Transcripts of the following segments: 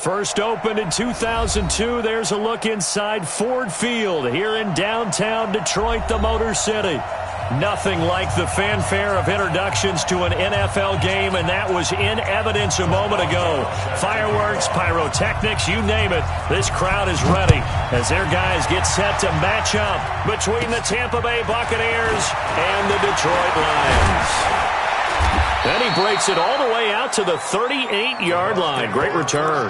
First opened in 2002. There's a look inside Ford Field here in downtown Detroit, the Motor City. Nothing like the fanfare of introductions to an NFL game, and that was in evidence a moment ago. Fireworks, pyrotechnics, you name it. This crowd is ready as their guys get set to match up between the Tampa Bay Buccaneers and the Detroit Lions. Then he breaks it all the way out to the 38-yard line. Great return.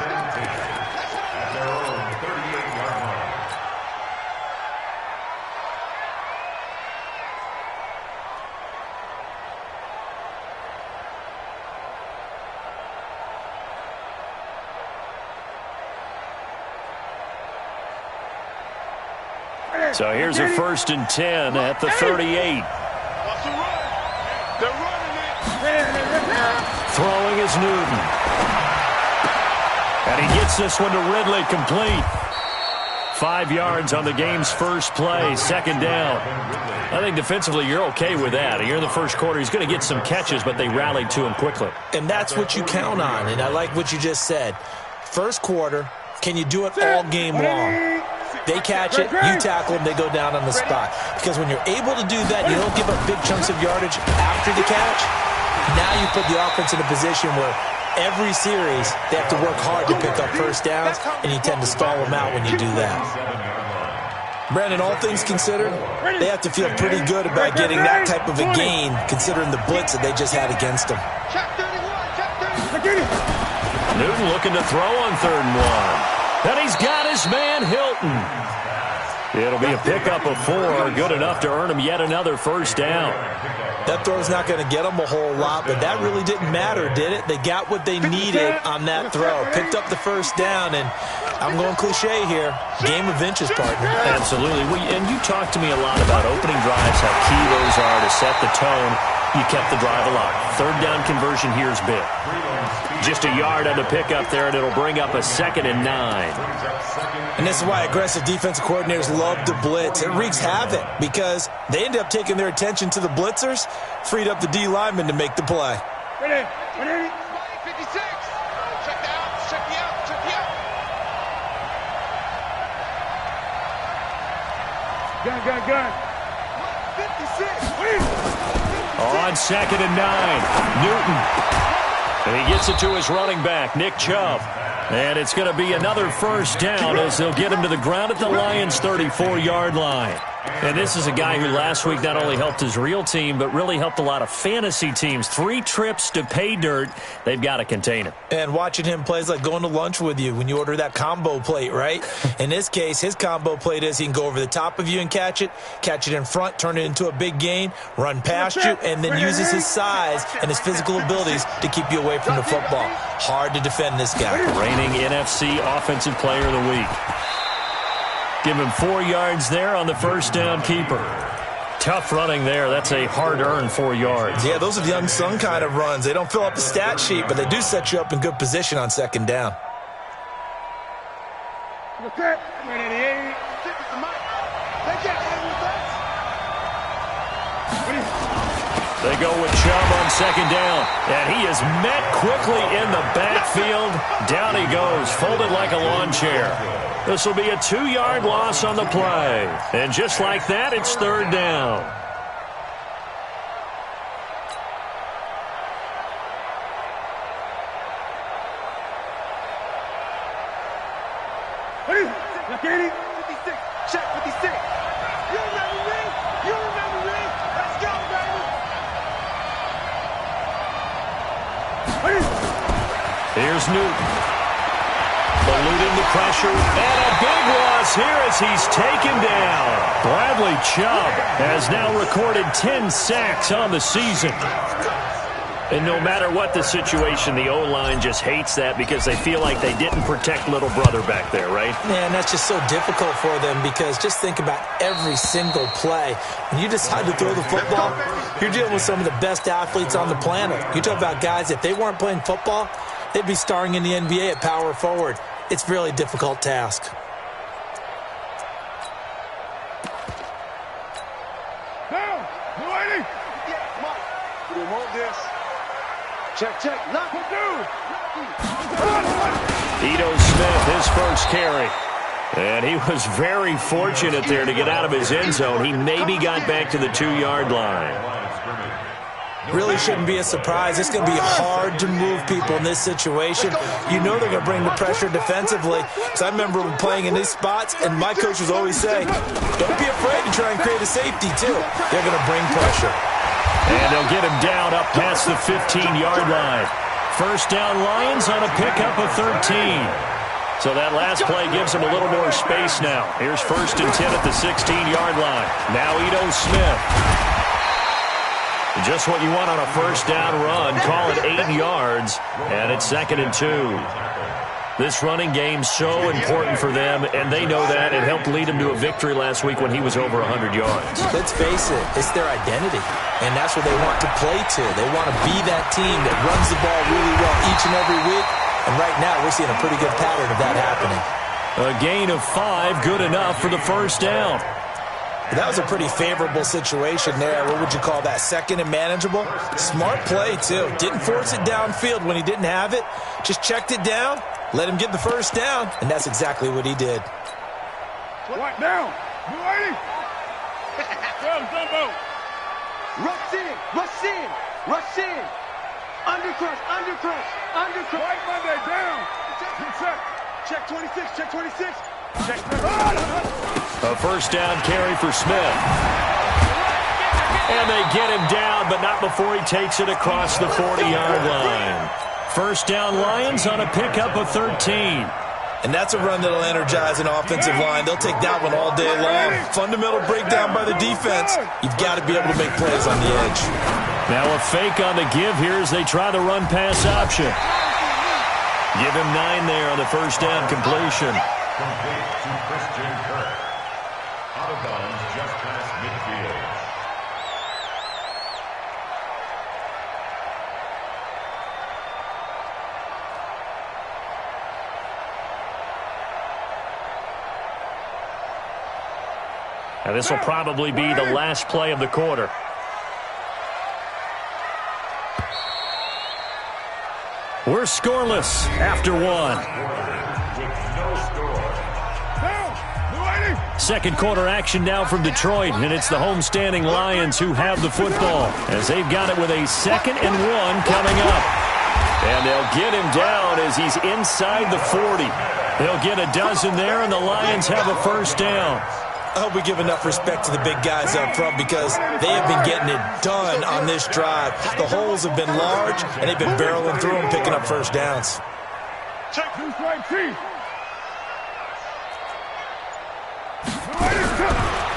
So here's a 1st and 10 at the 38. Throwing is Newton. And he gets this one to Ridley, complete. 5 yards on the game's first play, 2nd down. I think defensively you're okay with that. Here in the first quarter, he's going to get some catches, but they rallied to him quickly. And that's what you count on, and I like what you just said. First quarter, can you do it all game long? They catch it, you tackle them, they go down on the spot. Because when you're able to do that, you don't give up big chunks of yardage after the catch. Now you put the offense in a position where every series they have to work hard to pick up first downs, and you tend to stall them out when you do that. Brandon, all things considered, they have to feel pretty good about getting that type of a gain, considering the blitz that they just had against them. Newton looking to throw on 3rd and 1. And he's got his man, Hilton. It'll be a pickup of 4, good enough to earn him yet another first down. That throw's not going to get them a whole lot, but that really didn't matter, did it? They got what they needed on that throw. Picked up the first down, and I'm going cliche here. Game of inches, partner. Absolutely. And you talked to me a lot about opening drives, how key those are to set the tone. You kept the drive alive. 3rd down conversion here is big. Just a yard on the pickup there, and it'll bring up a 2nd and 9. And this is why aggressive defensive coordinators love to blitz. It wreaks havoc because they end up taking their attention to the blitzers, freed up the D lineman to make the play. Ready, 56. Check the out, check the out, check the out. Gun. 56. On 2nd and 9, Newton. And he gets it to his running back, Nick Chubb. And it's going to be another first down as they'll get him to the ground at the Lions' 34-yard line. And this is a guy who last week not only helped his real team, but really helped a lot of fantasy teams. 3 trips to pay dirt. They've got to contain him. And watching him play is like going to lunch with you when you order that combo plate, right? In this case, his combo plate is he can go over the top of you and catch it in front, turn it into a big gain, run past you, and then uses his size and his physical abilities to keep you away from the football. Hard to defend this guy. Reigning NFC Offensive Player of the Week. Give him 4 yards there on the first down keeper. Tough running there. That's a hard-earned 4 yards. Yeah, those are the unsung kind of runs. They don't fill up the stat sheet, but they do set you up in good position on 2nd down. They go with Chubb on 2nd down, and he is met quickly in the backfield. Down he goes, folded like a lawn chair. This will be a 2-yard loss on the play. And just like that, it's 3rd down. Check 56. You remember me? Let's go, baby. Here's Newton. Eluding the pressure, and a big loss here as he's taken down. Bradley Chubb has now recorded 10 sacks on the season. And no matter what the situation, the O-line just hates that because they feel like they didn't protect little brother back there, right? Man, that's just so difficult for them because just think about every single play. When you decide to throw the football, you're dealing with some of the best athletes on the planet. You talk about guys, if they weren't playing football, they'd be starring in the NBA at power forward. It's a really difficult task. Now, waiting. We want this. Check. Lock it through. Ito Smith, his first carry. And he was very fortunate there to get out of his end zone. He maybe got back to the 2-yard line. Really shouldn't be a surprise. It's going to be hard to move people in this situation. You know they're going to bring the pressure defensively. So I remember playing in these spots, and my coach was always saying, don't be afraid to try and create a safety, too. They're going to bring pressure. And they'll get him down up past the 15-yard line. First down Lions on a pickup of 13. So that last play gives them a little more space now. Here's 1st and 10 at the 16-yard line. Now Ito Smith. Just what you want on a first down run. Call it 8 yards, and it's 2nd and 2. This running game's so important for them, and they know that. It helped lead them to a victory last week when he was over 100 yards. Let's face it, it's their identity, and that's what they want to play to. They want to be that team that runs the ball really well each and every week. And right now, we're seeing a pretty good pattern of that happening. A gain of 5, good enough for the first down. That was a pretty favorable situation there. What would you call that? 2nd and manageable? Smart play, too. Didn't force it downfield when he didn't have it. Just checked it down, let him get the first down, and that's exactly what he did. What down? Rush in, rush in, rush in. Undercrush, undercrush, undercrush. White Monday down. Check 26, check 26. Check 26. A first down carry for Smith. And they get him down, but not before he takes it across the 40-yard line. First down Lions on a pickup of 13. And that's a run that'll energize an offensive line. They'll take that one all day long. Fundamental breakdown by the defense. You've got to be able to make plays on the edge. Now a fake on the give here as they try the run-pass option. Give him 9 there on the first down completion. Complete to Christian Kirk. Out of bounds just past midfield. Now this will probably be the last play of the quarter. We're scoreless after 1. Second quarter action now from Detroit, and it's the homestanding Lions who have the football as they've got it with a 2nd and 1 coming up. And they'll get him down as he's inside the 40. They'll get a dozen there, and the Lions have a first down. I hope we give enough respect to the big guys up front because they have been getting it done on this drive. The holes have been large, and they've been barreling through them, picking up first downs. Check this right, Chief.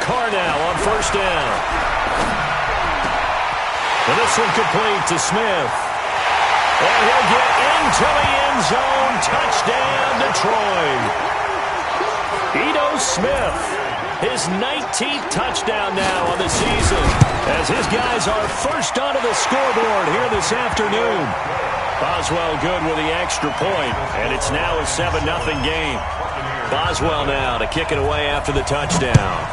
Carr now on first down. And this one complete to Smith. And he'll get into the end zone. Touchdown, Detroit. Ito Smith, his 19th touchdown now on the season as his guys are first onto the scoreboard here this afternoon. Boswell good with the extra point, and it's now a 7-0 game. Boswell now to kick it away after the touchdown.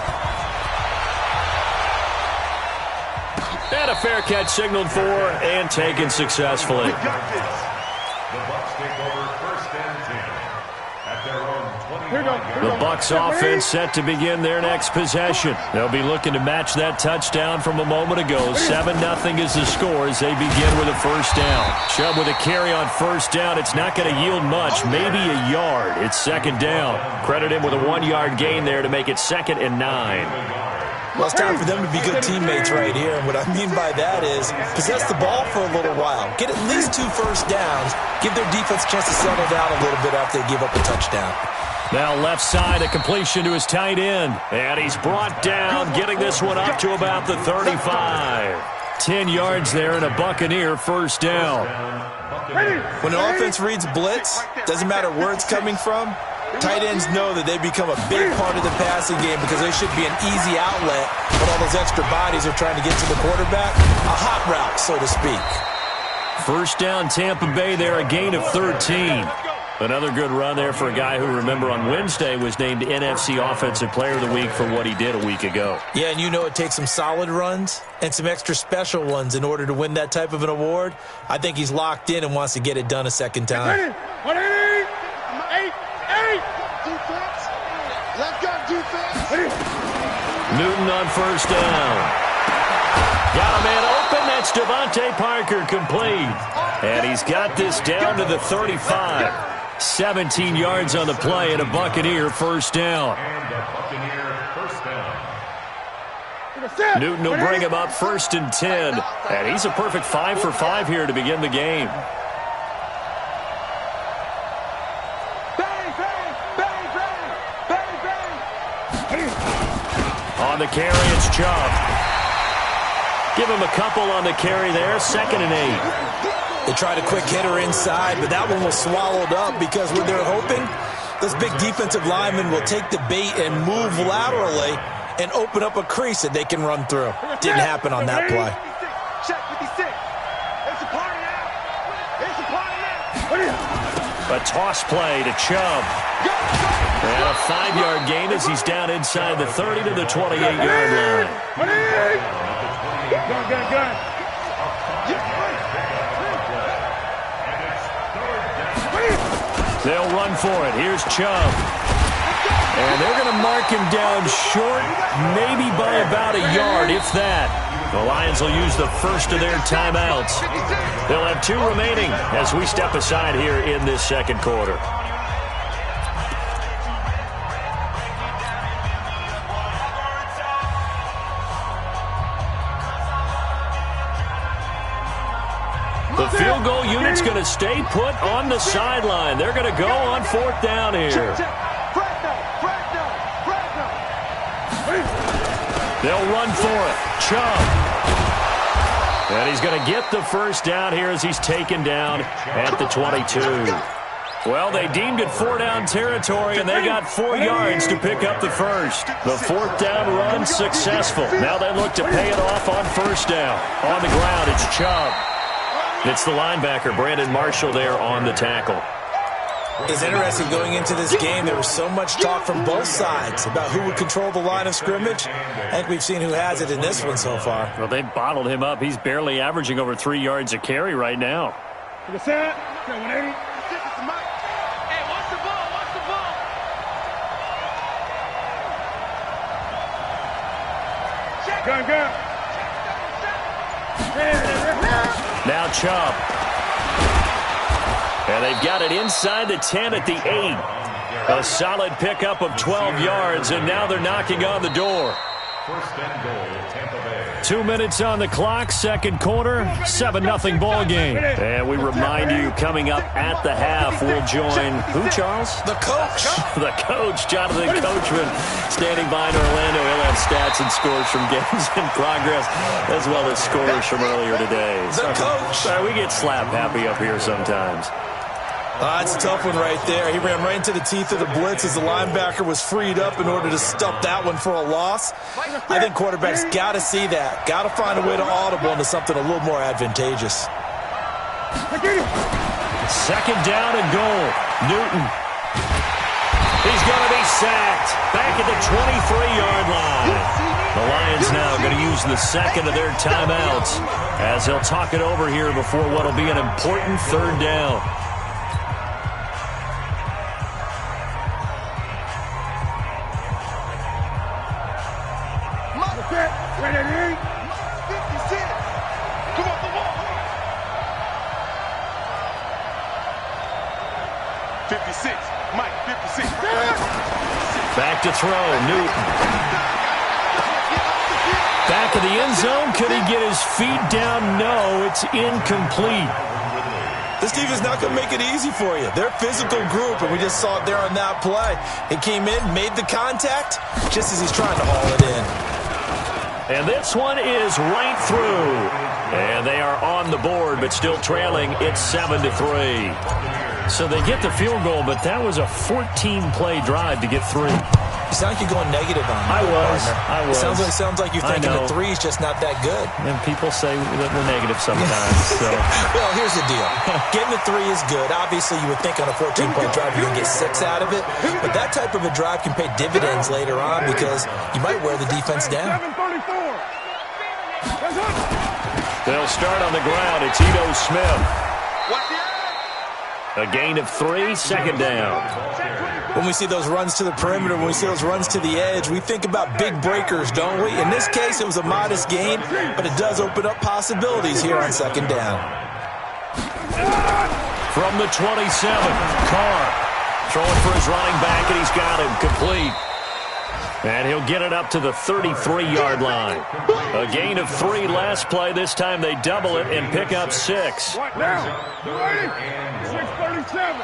And a fair catch signaled for and taken successfully. The Bucs offense set to begin their next possession. They'll be looking to match that touchdown from a moment ago. 7-0 is the score as they begin with a first down. Chubb with a carry on first down. It's not going to yield much, maybe a yard. It's 2nd down. Credit him with a 1-yard gain there to make it 2nd and 9. Well, it's time for them to be good teammates right here. And what I mean by that is possess the ball for a little while. Get at least 2 first downs. Give their defense a chance to settle down a little bit after they give up a touchdown. Now left side, a completion to his tight end. And he's brought down, getting this one up to about the 35. 10 yards there and a Buccaneer first down. When an offense reads blitz, doesn't matter where it's coming from, tight ends know that they become a big part of the passing game because they should be an easy outlet when all those extra bodies are trying to get to the quarterback. A hot route, so to speak. First down, Tampa Bay there, a gain of 13. Another good run there for a guy who, remember, on Wednesday was named NFC Offensive Player of the Week for what he did a week ago. Yeah, and you know it takes some solid runs and some extra special ones in order to win that type of an award. I think he's locked in and wants to get it done a second time. Let's go, defense. Newton on first down. Got a man open. That's Devontae Parker, complete. And he's got this down to the 35. 17 yards on the play and a Buccaneer first down. Newton will bring him up first and 10. And he's a perfect 5 for 5 here to begin the game. On the carry, it's Chubb. Give him a couple on the carry there. 2nd and 8. They tried a quick hitter inside, but that one was swallowed up because what they're hoping, this big defensive lineman will take the bait and move laterally and open up a crease that they can run through. Didn't happen on that play. Check 56. It's a party now. It's a party now. A toss play to Chubb. And a 5-yard gain as he's down inside the 30 to the 28-yard line. Gun. They'll run for it. Here's Chubb. And they're going to mark him down short, maybe by about a yard, if that. The Lions will use the first of their timeouts. They'll have 2 remaining as we step aside here in this second quarter. The field goal unit's going to stay put on the sideline. They're going to go on 4th down here. They'll run for it. Chubb. And he's going to get the first down here as he's taken down at the 22. Well, they deemed it 4-down territory, and they got 4 yards to pick up the first. The 4th down run successful. Now they look to pay it off on 1st down. On the ground, it's Chubb. It's the linebacker, Brandon Marshall, there on the tackle. It's interesting going into this game. There was so much talk from both sides about who would control the line of scrimmage. I think we've seen who has it in this one so far. Well, they bottled him up. He's barely averaging over 3 yards a carry right now. To the side. 180. Hey, watch the ball. Watch the ball. Gun. Now Chubb. And they've got it inside the 10 at the 8. A solid pickup of 12 yards, and now they're knocking on the door. 2 minutes on the clock, second quarter, 7-0 ball game. And we remind you, coming up at the half, we'll join who, Charles? The coach. The coach, Jonathan Coachman, standing by in Orlando. He'll have stats and scores from games in progress, as well as scores from earlier today. The coach. Sorry, we get slap happy up here sometimes. That's a tough one right there. He ran right into the teeth of the blitz as the linebacker was freed up in order to stop that one for a loss. I think quarterbacks got to see that. Got to find a way to audible into something a little more advantageous. Second down and goal. Newton. He's going to be sacked. Back at the 23-yard line. The Lions now going to use the second of their timeouts as they'll talk it over here before what will be an important 3rd down. Back to throw, Newton. Back of the end zone. Could he get his feet down? No, it's incomplete. This defense is not going to make it easy for you. They're a physical group, and we just saw it there on that play. He came in, made the contact, just as he's trying to haul it in. And this one is right through. And they are on the board, but still trailing. It's 7-3. So they get the field goal, but that was a 14-play drive to get 3. You sound like you're going negative on me. I was. It sounds like you're thinking the 3 is just not that good. And people say that we're negative sometimes. So. Well, here's the deal. Getting the 3 is good. Obviously, you would think on a 14-point drive you're going to get 6 out of it. But that type of a drive can pay dividends later on because you might wear the defense down. They'll start on the ground. It's Ito Smith. A gain of 3, second down. When we see those runs to the perimeter, when we see those runs to the edge, we think about big breakers, don't we? In this case, it was a modest gain, but it does open up possibilities here on second down. From the 27, Carr throwing for his running back, and he's got him complete. And he'll get it up to the 33-yard line. A gain of 3 last play. This time they double it and pick up 6. What now? 6:37.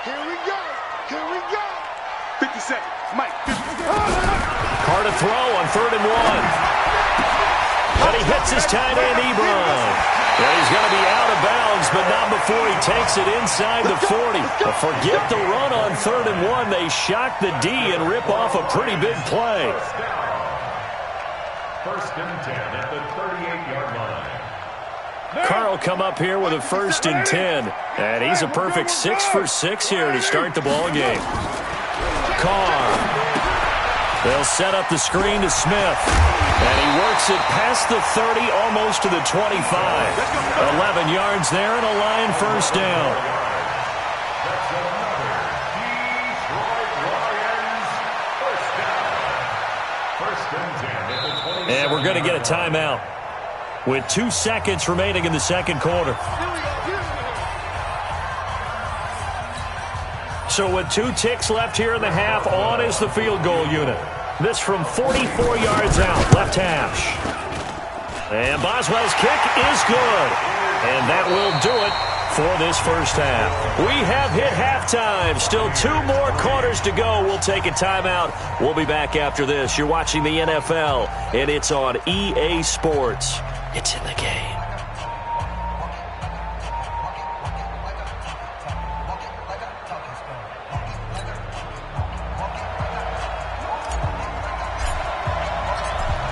Here we go. Here we go. 50 seconds. Mike. 50 seconds. Carr to throw on 3rd and 1. But he hits his tight end, Ebron. And he's going to be out of bounds, but not before he takes it inside the 40. But forget the run on 3rd and 1. They shock the D and rip off a pretty big play. First and 10 at the 38-yard line. Carr will come up here with a 1st and 10. And he's a perfect 6 for 6 here to start the ball game. Carr. They'll set up the screen to Smith. And he works it past the 30, almost to the 25. 11 yards there and a Lion first down. That's another Detroit Lions first down. First and 10 at the 20. And we're going to get a timeout with 2 seconds remaining in the second quarter. So with 2 ticks left here in the half, on is the field goal unit. This from 44 yards out, left hash. And Boswell's kick is good. And that will do it for this first half. We have hit halftime. Still 2 more quarters to go. We'll take a timeout. We'll be back after this. You're watching the NFL, and it's on EA Sports. It's in the game.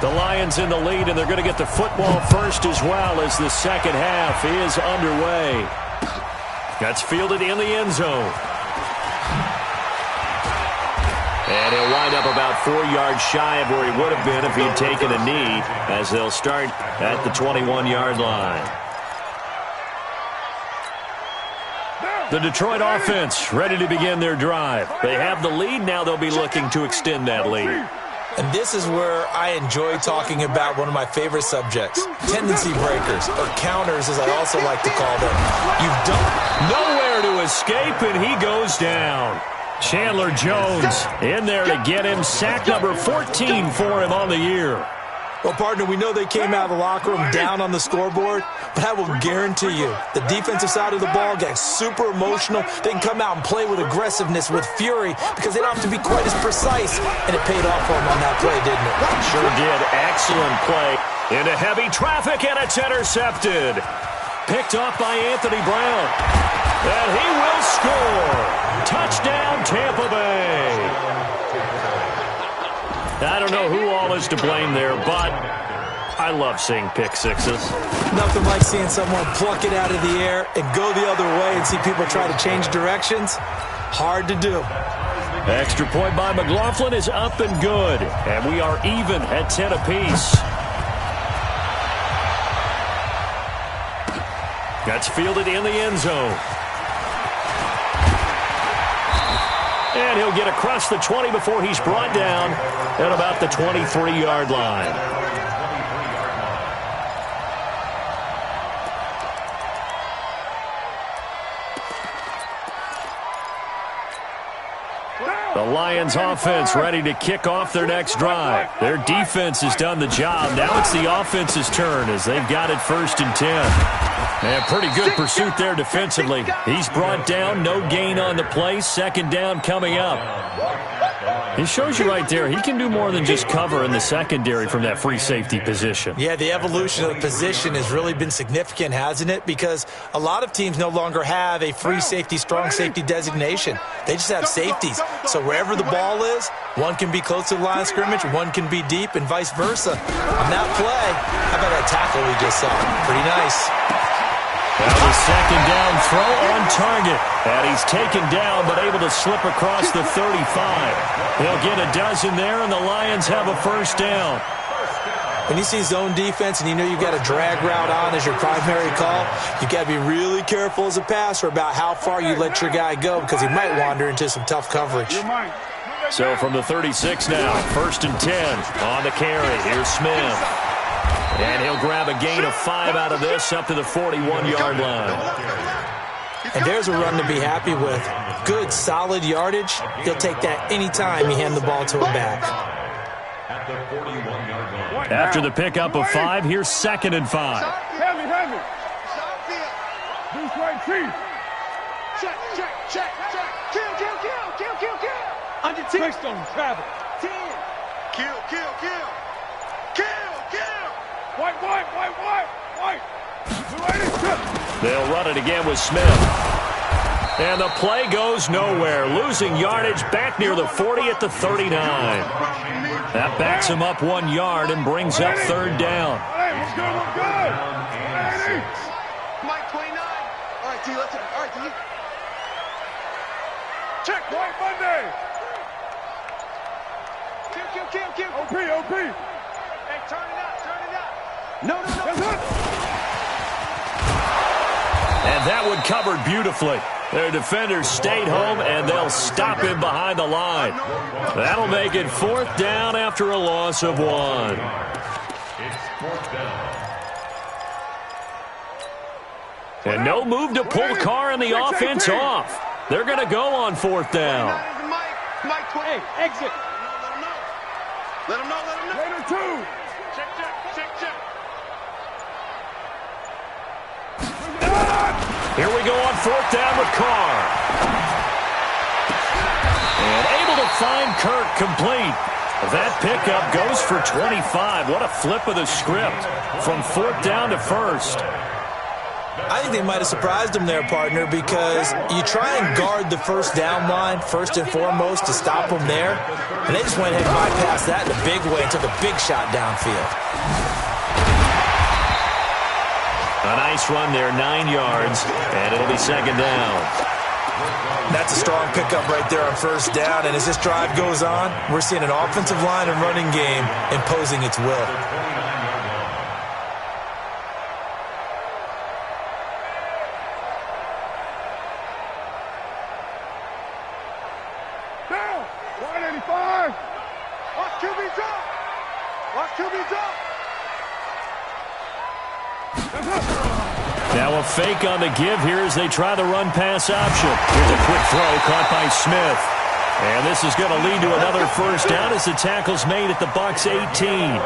The Lions in the lead, and they're going to get the football first as well as the second half is underway. That's fielded in the end zone. And he'll wind up about 4 yards shy of where he would have been if he'd taken a knee, as they'll start at the 21-yard line. The Detroit offense ready to begin their drive. They have the lead. Now they'll be looking to extend that lead. And this is where I enjoy talking about one of my favorite subjects, tendency breakers, or counters as I also like to call them. You've done nowhere to escape, and he goes down. Chandler Jones in there to get him. Sack number 14 for him on the year. Well, partner, we know they came out of the locker room down on the scoreboard, but I will guarantee you the defensive side of the ball gets super emotional. They can come out and play with aggressiveness, with fury, because they don't have to be quite as precise. And it paid off for them on that play, didn't it? Sure did. Excellent play. Into heavy traffic, and it's intercepted. Picked off by Anthony Brown. And he will score. Touchdown, Tampa Bay. I don't know who all is to blame there, but I love seeing pick sixes. Nothing like seeing someone pluck it out of the air and go the other way and see people try to change directions. Hard to do. Extra point by McLaughlin is up and good, and we are even at 10 apiece. That's fielded in the end zone. And he'll get across the 20 before he's brought down at about the 23-yard line. The Lions offense ready to kick off their next drive. Their defense has done the job. Now it's the offense's turn as they've got it 1st and 10. And pretty good pursuit there defensively. He's brought down, no gain on the play. 2nd down coming up. It shows you right there, he can do more than just cover in the secondary from that free safety position. Yeah, the evolution of the position has really been significant, hasn't it? Because a lot of teams no longer have a free safety, strong safety designation. They just have safeties. So wherever the ball is, one can be close to the line of scrimmage, one can be deep, and vice versa. On that play, how about that tackle we just saw? Pretty nice. Now the 2nd down throw on target. And he's taken down but able to slip across the 35. He'll get a dozen there, and the Lions have a 1st down. When you see zone defense and you know you've got a drag route on as your primary call, you've got to be really careful as a passer about how far you let your guy go because he might wander into some tough coverage. So from the 36 now, 1st and 10 on the carry. Here's Smith. And he'll grab a gain of 5 out of this up to the 41-yard line. And there's a run to be happy with. Good, solid yardage. He'll take that anytime you hand the ball to a back. After the pickup of 5, here's 2nd and 5. Heavy. Deuce right, Chief. Check. Kill. Under 10. Based on travel. 10. Kill. White. They'll run it again with Smith. And the play goes nowhere. Losing yardage back near the 40 at the 39. That backs him up 1 yard and brings up 3rd down. We're good. Mike 29. All right, T, let's go. All right, T. Check, White Monday. Kill. OP. Hey, turn it up. No. And that one covered beautifully. Their defenders stayed home, and they'll stop him behind the line. That'll make it 4th down after a loss of 1. It's 4th down. And no move to pull Carr and the offense off. They're going to go on 4th down. Mike 20. Hey, exit. Let him know. Later, 2. Check. Here we go on 4th down with Carr. And able to find Kirk complete. That pickup goes for 25. What a flip of the script from 4th down to 1st. I think they might have surprised him there, partner, because you try and guard the 1st down line first and foremost to stop them there, and they just went ahead and bypassed that in a big way and took a big shot downfield. A nice run there, 9 yards, and it'll be 2nd down. That's a strong pickup right there on 1st down, and as this drive goes on, we're seeing an offensive line and running game imposing its will. Down. 185. Watch QB's up. Now a fake on the give here as they try the run-pass option. Here's a quick throw caught by Smith. And this is going to lead to another 1st down as the tackle's made at the Bucs 18.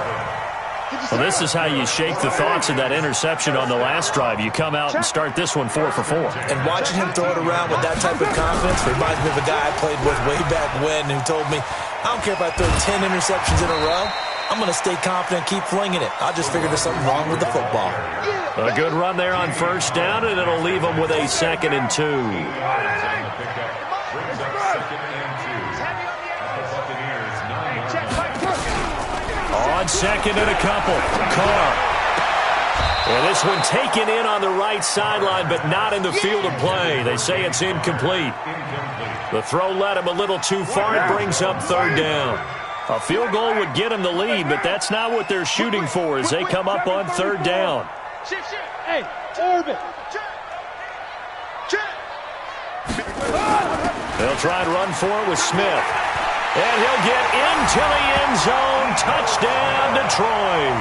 Well, this is how you shake the thoughts of that interception on the last drive. You come out and start this one 4 for 4. And watching him throw it around with that type of confidence reminds me of a guy I played with way back when who told me, I don't care if I throw 10 interceptions in a row. I'm going to stay confident, keep flinging it. I just figured there's something wrong with the football. A good run there on 1st down, and it'll leave them with a 2nd and 2. On 2nd and a couple, Carr. And this one taken in on the right sideline, but not in the field of play. They say it's incomplete. The throw led him a little too far. It brings up 3rd down. A field goal would get them the lead, but that's not what they're shooting for as they come up on 3rd down. Hey, orbit. They'll try and run for it with Smith. And he'll get into the end zone. Touchdown, Detroit.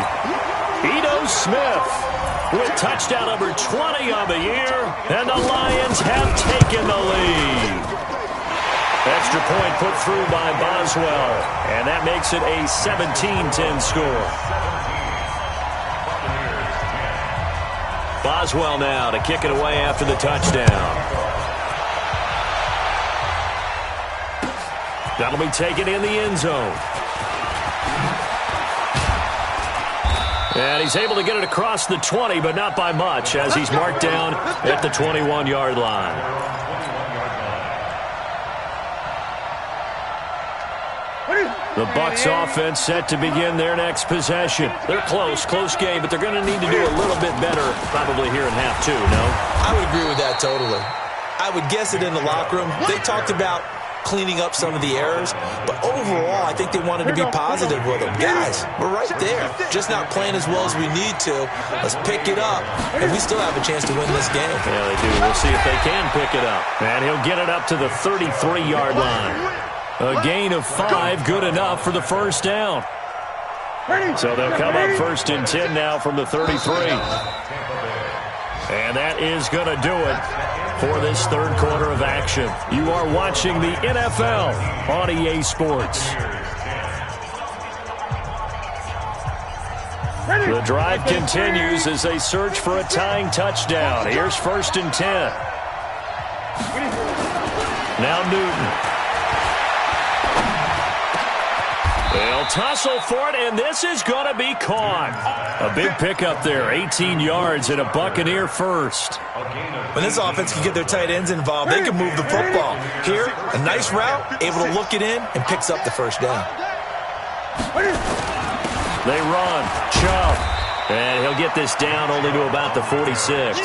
Ito Smith with touchdown number 20 on the year, and the Lions have taken the lead. Extra point put through by Boswell, and that makes it a 17-10 score. Boswell now to kick it away after the touchdown. That'll be taken in the end zone. And he's able to get it across the 20, but not by much, as he's marked down at the 21-yard line. The Bucs offense set to begin their next possession. They're close game, but they're going to need to do a little bit better probably here in half 2, no? I would agree with that totally. I would guess it in the locker room. They talked about cleaning up some of the errors, but overall, I think they wanted to be positive with him. Guys, we're right there. Just not playing as well as we need to. Let's pick it up, and we still have a chance to win this game. Yeah, they do. We'll see if they can pick it up. And he'll get it up to the 33-yard line. A gain of 5, good enough for the first down. So they'll come up 1st and 10 now from the 33. And that is going to do it for this third quarter of action. You are watching the NFL on EA Sports. The drive continues as they search for a tying touchdown. Here's 1st and 10. Now Newton. They'll tussle for it, and this is going to be caught. A big pickup there, 18 yards and a Buccaneer first. When this offense can get their tight ends involved, they can move the football. Here, a nice route, able to look it in, and picks up the first down. They run. Chubb. And he'll get this down only to about the 46.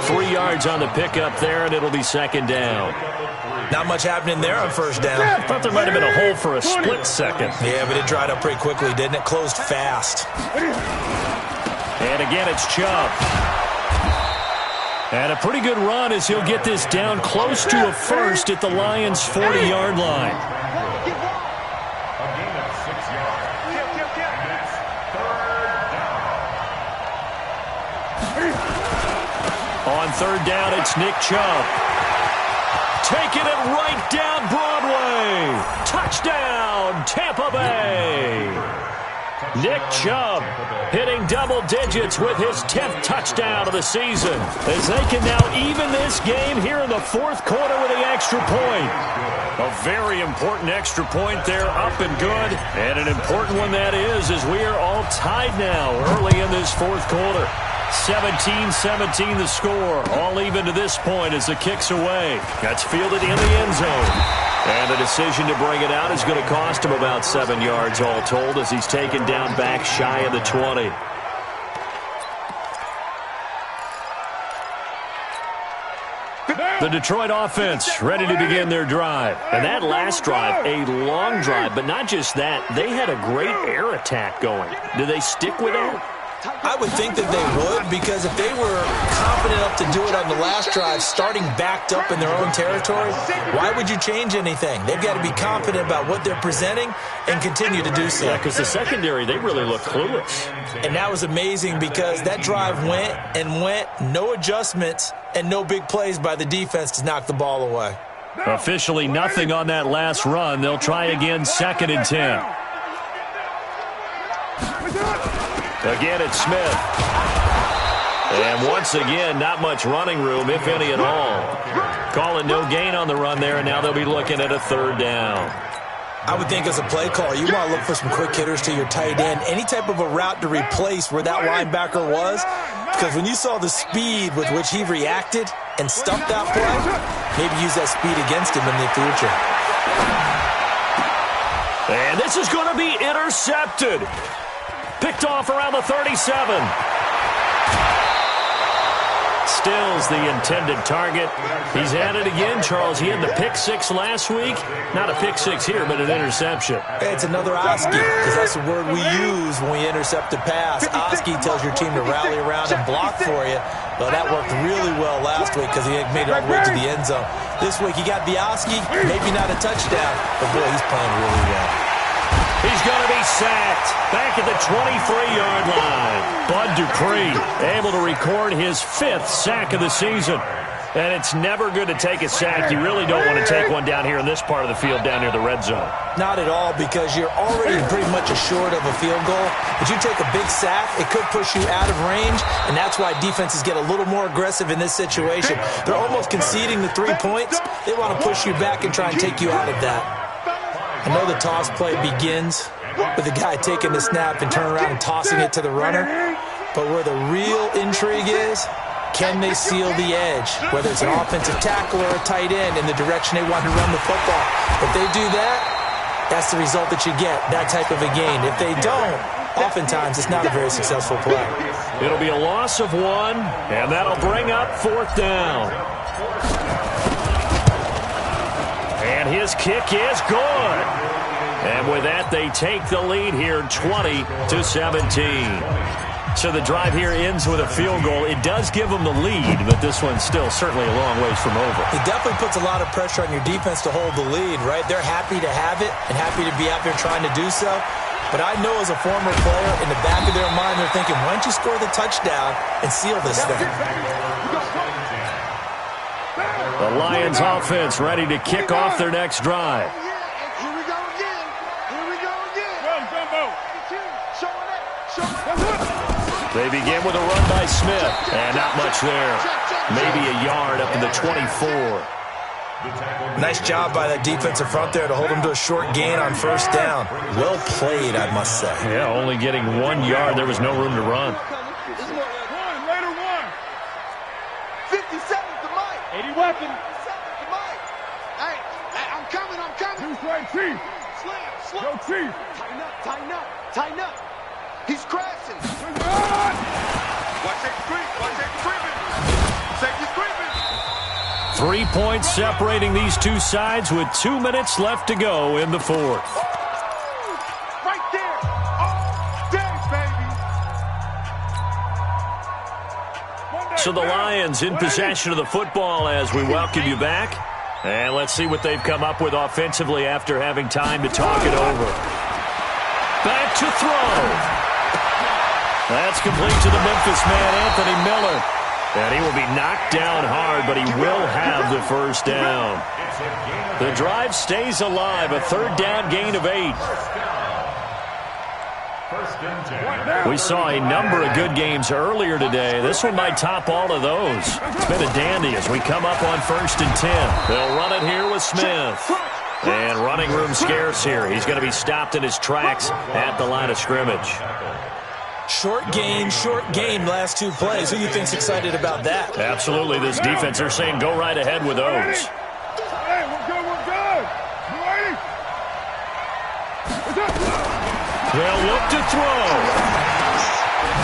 3 yards on the pickup there, and it'll be 2nd down. Not much happening there on first down. I thought there might have been a hole for a split second. Yeah, but it dried up pretty quickly, didn't it? Closed fast. And again, it's Chubb. And a pretty good run as he'll get this down close to a first at the Lions' 40-yard line. A gain of 6 yards. It's 3rd down. On 3rd down, it's Nick Chubb. Taking it right down Broadway. Touchdown, Tampa Bay. Nick Chubb hitting double digits with his 10th touchdown of the season as they can now even this game here in the 4th quarter with the extra point. A very important extra point there, up and good. And an important one that is, as we are all tied now early in this 4th quarter. 17-17 the score, all even to this point as the kick's away. That's fielded in the end zone. And the decision to bring it out is going to cost him about 7 yards all told as he's taken down back shy of the 20. The Detroit offense ready to begin their drive. And that last drive, a long drive, but not just that. They had a great air attack going. Do they stick with that? I would think that they would, because if they were confident enough to do it on the last drive, starting backed up in their own territory, why would you change anything? They've got to be confident about what they're presenting and continue to do so. Yeah, because the secondary, they really look clueless. And that was amazing because that drive went and went, no adjustments and no big plays by the defense to knock the ball away. Officially nothing on that last run. They'll try again, 2nd and 10. Again, it's Smith. And once again, not much running room, if any at all. Calling no gain on the run there, and now they'll be looking at a 3rd down. I would think as a play caller, you want to look for some quick hitters to your tight end. Any type of a route to replace where that linebacker was. Because when you saw the speed with which he reacted and stuffed that play, maybe use that speed against him in the future. And this is going to be intercepted. Picked off around the 37. Stills the intended target. He's at it again, Charles. He had the pick-6 last week. Not a pick-6 here, but an interception. It's another Oski, because that's the word we use when we intercept a pass. Oski tells your team to rally around and block for you. Well, that worked really well last week because he made it all the way to the end zone. This week he got the Oski, maybe not a touchdown, but boy, he's playing really well. He's going to be sacked back at the 23-yard line. Bud Dupree able to record his 5th sack of the season. And it's never good to take a sack. You really don't want to take one down here in this part of the field down near the red zone. Not at all, because you're already pretty much assured of a field goal. If you take a big sack, it could push you out of range, and that's why defenses get a little more aggressive in this situation. They're almost conceding the 3 points. They want to push you back and try and take you out of that. I know the toss play begins with the guy taking the snap and turning around and tossing it to the runner. But where the real intrigue is, can they seal the edge? Whether it's an offensive tackle or a tight end in the direction they want to run the football. If they do that, that's the result that you get, that type of a gain. If they don't, oftentimes it's not a very successful play. It'll be a loss of 1, and that'll bring up 4th down. And his kick is good. And with that, they take the lead here 20-17. So the drive here ends with a field goal. It does give them the lead, but this one's still certainly a long ways from over. It definitely puts a lot of pressure on your defense to hold the lead, right? They're happy to have it and happy to be out there trying to do so. But I know as a former player, in the back of their mind, they're thinking, why don't you score the touchdown and seal this thing? The Lions offense ready to kick off their next drive. Here we go again. Here we go again. They begin with a run by Smith, and not much there. Maybe a yard up to the 24. Nice job by that defensive front there to hold them to a short gain on first down. Well played, I must say. Yeah, only getting 1 yard. There was no room to run. 57's the mic. 80 weapon. 57's the mic. Hey, I'm coming. Who's right, Chief? Slam. Go, Chief. Tighten up. He's crashing. Watch safety creeping. Safety's creeping. 3 points separating these two sides with 2 minutes left to go in the fourth. Right there. All day, baby. So the Lions in possession of the football as we welcome you back. And let's see what they've come up with offensively after having time to talk it over. Back to throw. That's complete to the Memphis man, Anthony Miller. And he will be knocked down hard, but he will have the first down. The drive stays alive, a third down gain of 8. We saw a number of good games earlier today. This one might top all of those. It's been a dandy as we come up on 1st and 10. They'll run it here with Smith. And running room scarce here. He's going to be stopped in his tracks at the line of scrimmage. Short gain, last 2 plays. Who do you think's excited about that? Absolutely. This defense, they're saying go right ahead with those. Hey, we're good. They'll look to throw.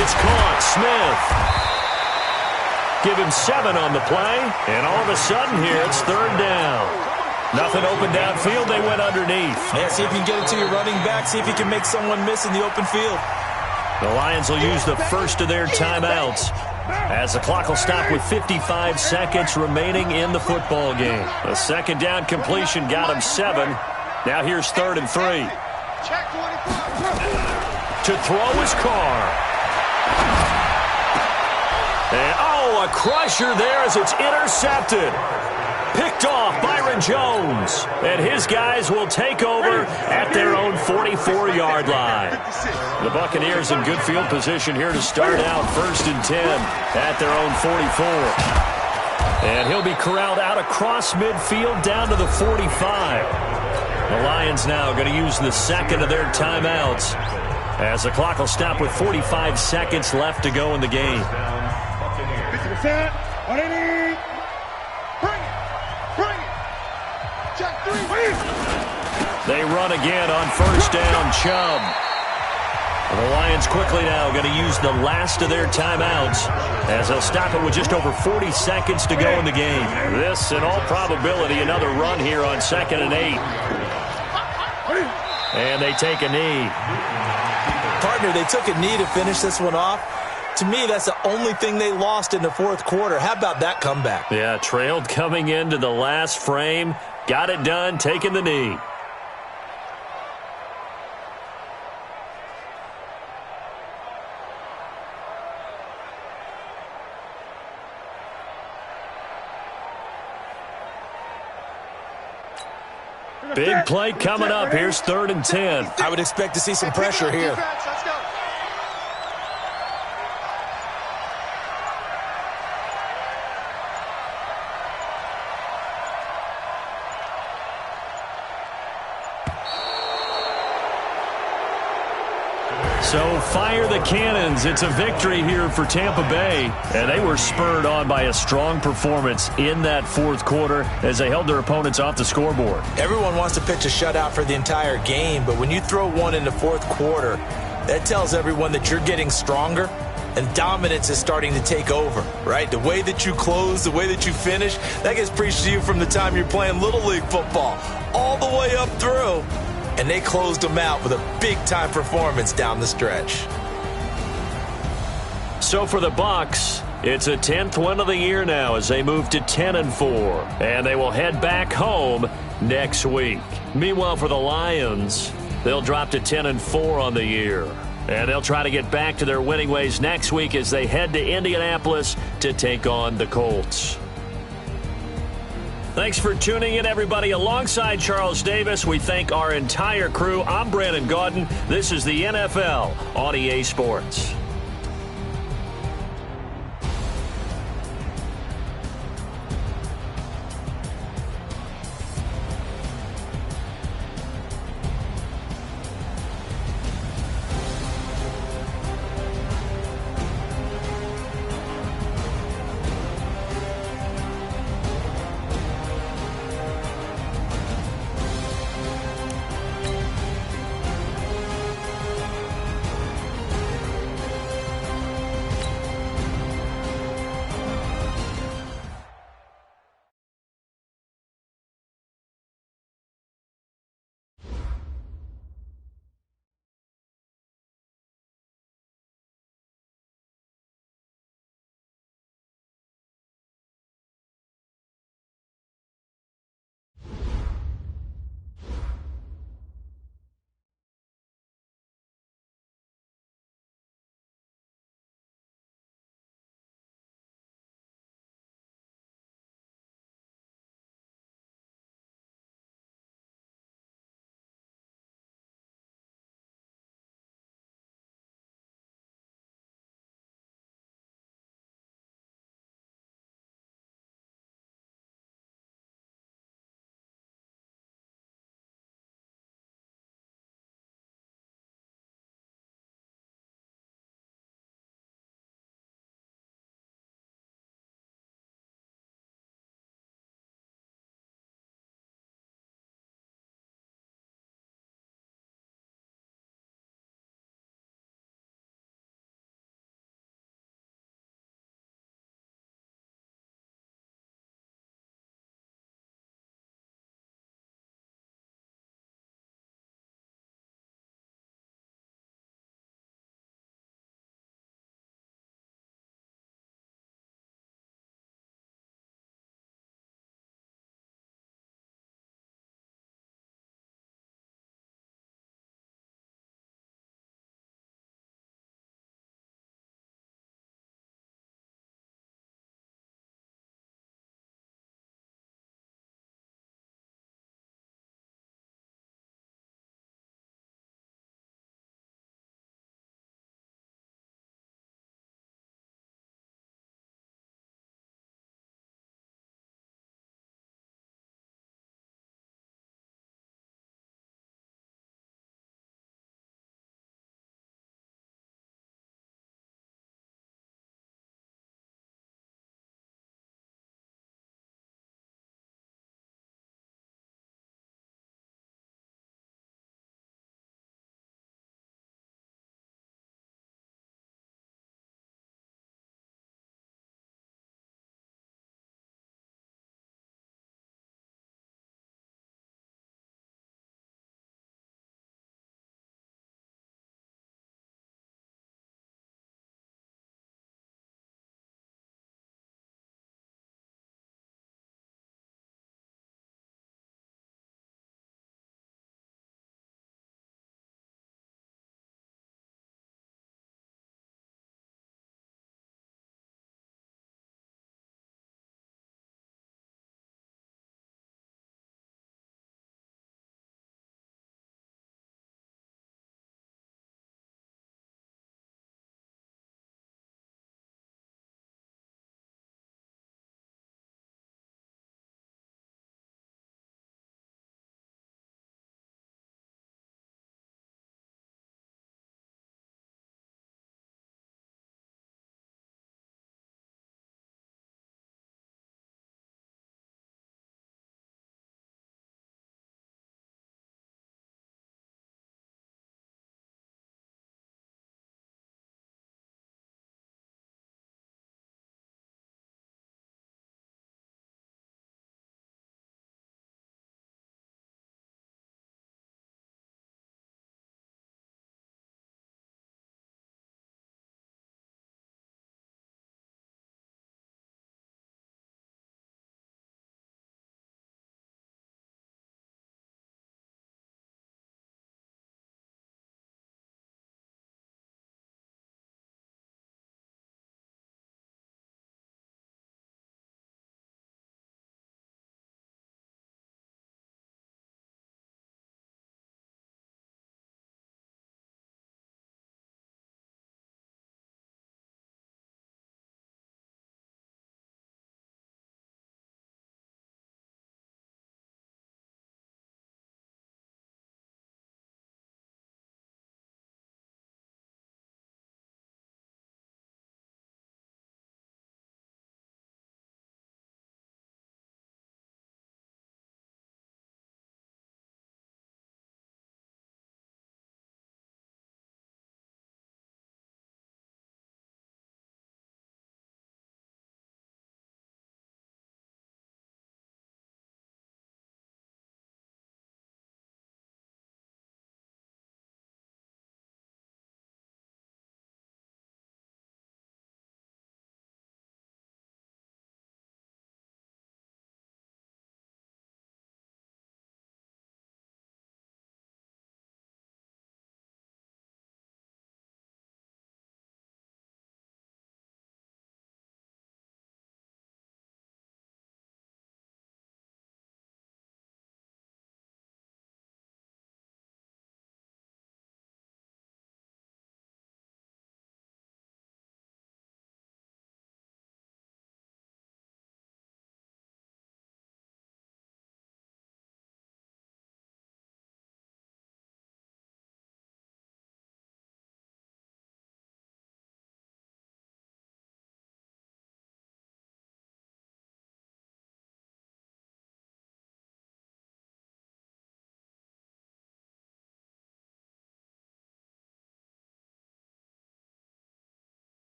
It's caught. Smith. Give him 7 on the play. And all of a sudden here, it's 3rd down. Nothing open downfield. They went underneath. Yeah, see if you can get it to your running back. See if you can make someone miss in the open field. The Lions will use the first of their timeouts as the clock will stop with 55 seconds remaining in the football game. A second down completion got him 7. Now here's 3rd and 3. To throw is Carr. And, a crusher there as it's intercepted. Picked off Byron Jones. And his guys will take over at their own 44-yard line. The Buccaneers in good field position here to start out 1st and 10 at their own 44. And he'll be corralled out across midfield down to the 45. The Lions now going to use the second of their timeouts as the clock will stop with 45 seconds left to go in the game. 50%. 180. They run again on 1st down, Chubb. The Lions quickly now going to use the last of their timeouts as they'll stop it with just over 40 seconds to go in the game. This, in all probability, another run here on 2nd and 8. And they take a knee. Partner, they took a knee to finish this one off. To me, that's the only thing they lost in the 4th quarter. How about that comeback? Yeah, trailed coming into the last frame. Got it done, taking the knee. Big play coming up. Here's 3rd and 10. I would expect to see some pressure here. Let's go. So fire the cannons. It's a victory here for Tampa Bay. And they were spurred on by a strong performance in that 4th quarter as they held their opponents off the scoreboard. Everyone wants to pitch a shutout for the entire game, but when you throw one in the 4th quarter, that tells everyone that you're getting stronger and dominance is starting to take over, right? The way that you close, the way that you finish, that gets preached to you from the time you're playing Little League football all the way up through. and they closed them out with a big-time performance down the stretch. So for the Bucs, it's a 10th win of the year now as they move to 10-4, and they will head back home next week. Meanwhile, for the Lions, they'll drop to 10-4 on the year, and they'll try to get back to their winning ways next week as they head to Indianapolis to take on the Colts. Thanks for tuning in, everybody. Alongside Charles Davis, we thank our entire crew. I'm Brandon Gaudin. This is the NFL on EA Sports.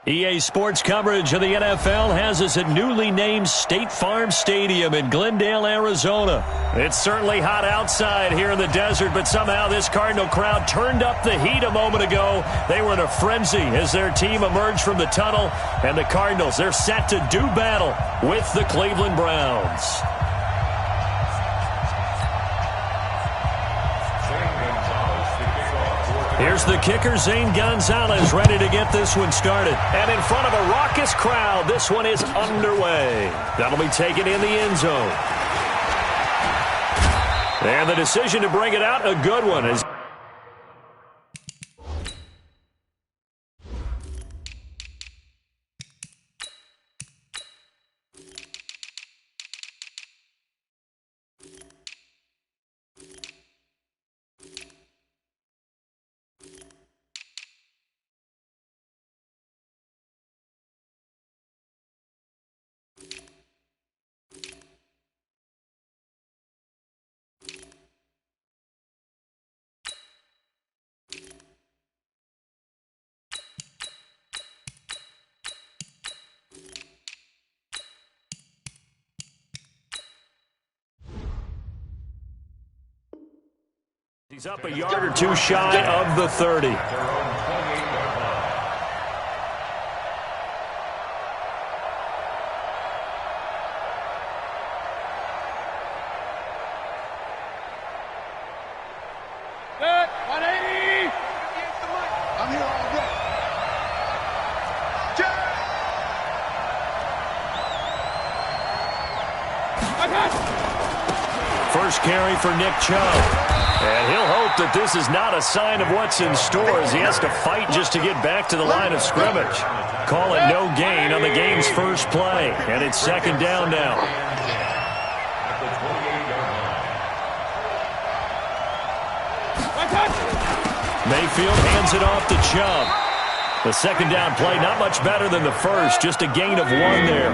EA Sports coverage of the NFL has us at newly named State Farm Stadium in Glendale, Arizona. It's certainly hot outside here in the desert, but somehow this Cardinal crowd turned up the heat a moment ago. They were in a frenzy as their team emerged from the tunnel, and the Cardinals, they're set to do battle with the Cleveland Browns. Here's the kicker, Zane Gonzalez, ready to get this one started. And in front of a raucous crowd, this one is underway. That'll be taken in the end zone. And the decision to bring it out, a good one. He's up a yard or two shy of the 30. First carry for Nick Chubb. And he'll hope that this is not a sign of what's in store as he has to fight just to get back to the line of scrimmage. Call it no gain on the game's first play. And it's second down now. Mayfield hands it off to Chubb. The second down play, not much better than the first, just a gain of 1 there.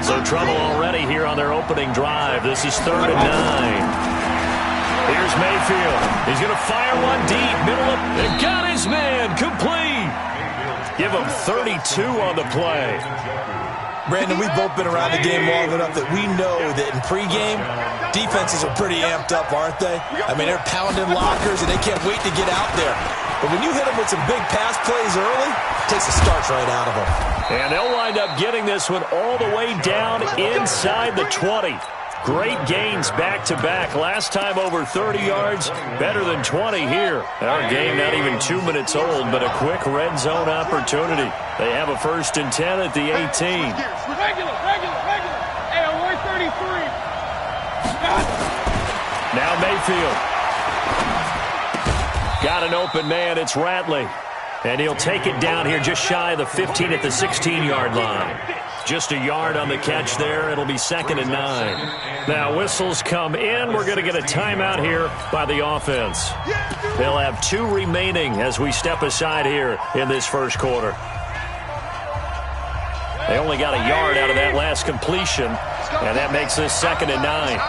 So trouble already here on their opening drive. This is 3rd and 9. Here's Mayfield. He's going to fire one deep. Middle of it. Got his man. Complete. Give him 32 on the play. Brandon, we've both been around the game long enough that we know that in pregame, defenses are pretty amped up, aren't they? I mean, they're pounding lockers, and they can't wait to get out there. But when you hit them with some big pass plays early, it takes the starch right out of them. And they'll wind up getting this one all the way down inside the 20. Great gains back-to-back. Last time over 30 yards, better than 20 here. Our game not even 2 minutes old, but a quick red zone opportunity. They have a 1st and 10 at the 18. Regular. Hey, we're 33. Now Mayfield. Got an open man. It's Ratley. And he'll take it down here just shy of the 15 at the 16-yard line. Just a yard on the catch there. It'll be 2nd and 9. Now whistles come in. We're going to get a timeout here by the offense. They'll have 2 remaining as we step aside here in this first quarter. They only got a yard out of that last completion, and that makes this 2nd and 9.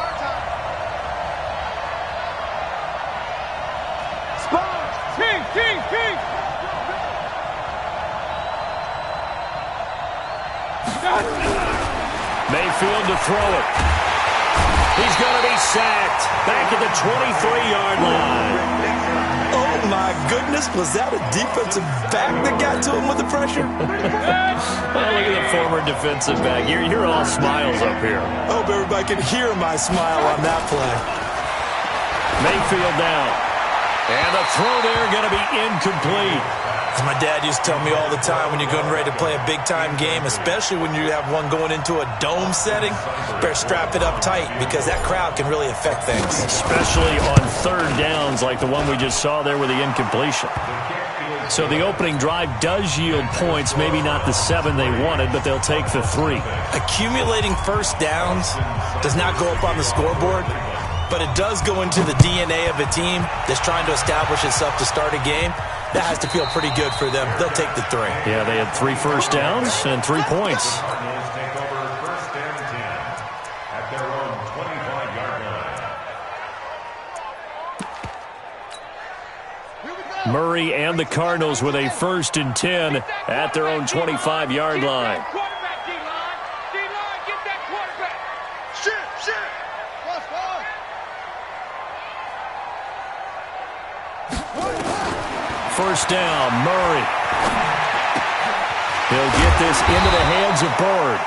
Mayfield to throw it. He's going to be sacked back at the 23-yard line. Oh, my goodness. Was that a defensive back that got to him with the pressure? Well, look at the former defensive back. You're all smiles up here. I hope everybody can hear my smile on that play. Mayfield down. And the throw there going to be incomplete. As my dad used to tell me all the time, when you're getting ready to play a big-time game, especially when you have one going into a dome setting, better strap it up tight because that crowd can really affect things. Especially on 3rd downs like the one we just saw there with the incompletion. So the opening drive does yield points, maybe not the 7 they wanted, but they'll take the 3. Accumulating first downs does not go up on the scoreboard, but it does go into the DNA of a team that's trying to establish itself to start a game. That has to feel pretty good for them. They'll take the 3. Yeah, they had 3 first downs and 3 points. Take over 1st and 10 at their own 25-yard line. Murray and the Cardinals with a 1st and 10 at their own 25-yard line. Quarterback, D-line. D-line, get that quarterback. Shit. First down, Murray. He'll get this into the hands of Bird.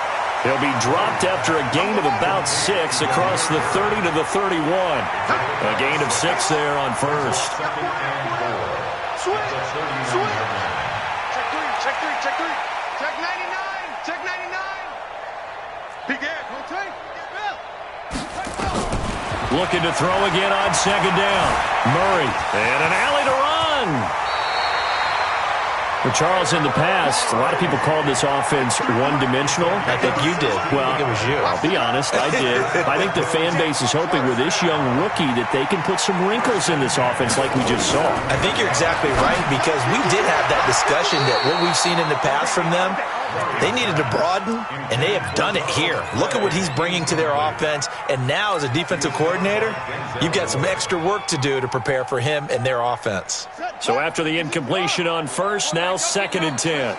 He'll be dropped after a gain of about 6 across the 30 to the 31. A gain of 6 there on first. Swing. Check three. Check 99. Check 99. Big Ed. Looking to throw again on 2nd down. Murray, and an alley to run. For Charles, in the past, a lot of people called this offense one-dimensional. I think you did. Well, I think it was you. I'll be honest, I did. I think the fan base is hoping with this young rookie that they can put some wrinkles in this offense like we just saw. I think you're exactly right, because we did have that discussion that what we've seen in the past from them, they needed to broaden, and they have done it here. Look at what he's bringing to their offense, and now as a defensive coordinator, you've got some extra work to do to prepare for him and their offense. So after the incompletion on first, now 2nd and 10.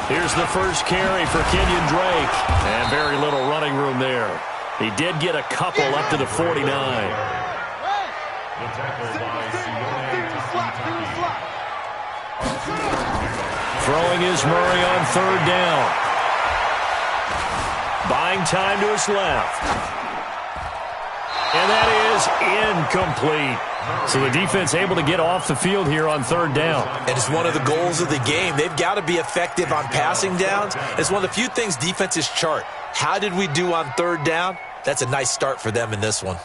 Here's the first carry for Kenyon Drake, and very little running room there. He did get a couple up to the 49. Throwing is Murray on 3rd down. Buying time to his left. And that is incomplete. So the defense able to get off the field here on 3rd down. And it's one of the goals of the game. They've got to be effective on passing downs. It's one of the few things defenses chart. How did we do on 3rd down? That's a nice start for them in this one.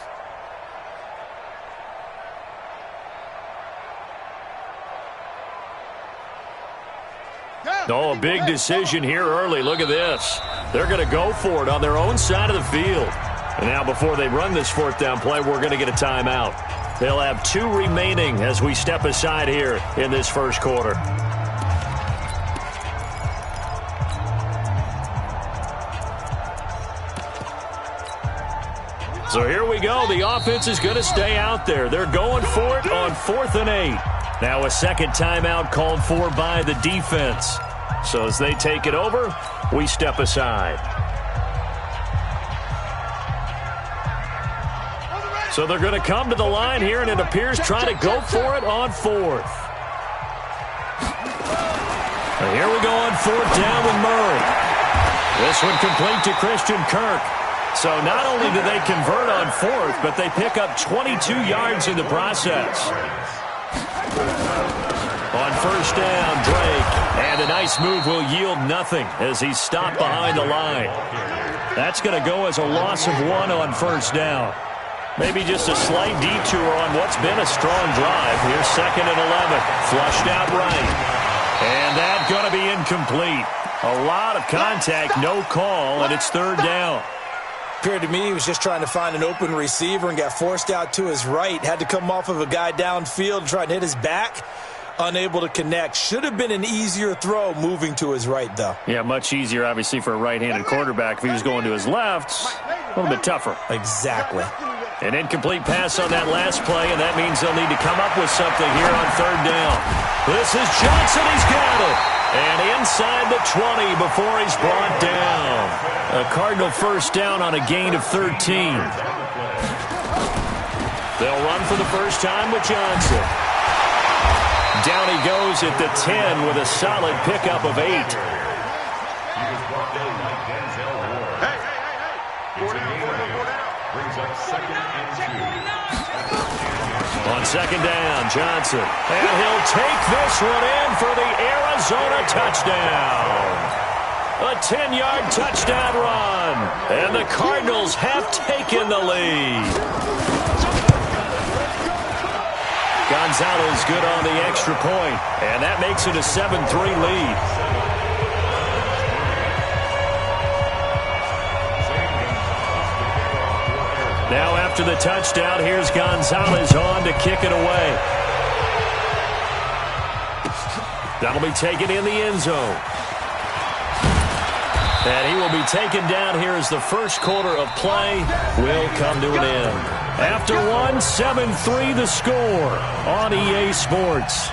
Oh, a big decision here early. Look at this. They're going to go for it on their own side of the field. And now before they run this 4th down play, we're going to get a timeout. They'll have 2 remaining as we step aside here in this first quarter. So here we go. The offense is going to stay out there. They're going for it on 4th and 8. Now a second timeout called for by the defense. So as they take it over, we step aside. So they're going to come to the line here, and it appears trying to go for it on 4th. And here we go on 4th down with Murray. This one complete to Christian Kirk. So not only do they convert on 4th, but they pick up 22 yards in the process. On 1st down, Drake. And a nice move will yield nothing as he's stopped behind the line. That's going to go as a loss of 1 on 1st down. Maybe just a slight detour on what's been a strong drive. Here's 2nd and 11. Flushed out right. And that's going to be incomplete. A lot of contact, no call, and it's 3rd down. Appeared to me he was just trying to find an open receiver and got forced out to his right. Had to come off of a guy downfield and try and hit his back. Unable to connect. Should have been an easier throw moving to his right, though. Yeah, much easier, obviously, for a right-handed quarterback. If he was going to his left, a little bit tougher. Exactly. An incomplete pass on that last play, and that means they'll need to come up with something here on 3rd down. This is Johnson. He's got it. And inside the 20 before he's brought down. A Cardinal 1st down on a gain of 13. They'll run for the first time with Johnson. Down he goes at the 10 with a solid pickup of 8. Hey. 4 down. Brings up 2nd and 2. On 2nd down, Johnson. And he'll take this one in for the Arizona touchdown. A 10-yard touchdown run. And the Cardinals have taken the lead. Gonzalez good on the extra point. And that makes it a 7-3 lead. Now after the touchdown, here's Gonzalez on to kick it away. That'll be taken in the end zone. And he will be taken down here as the first quarter of play will come to an end. After one, 7-3 the score on EA Sports.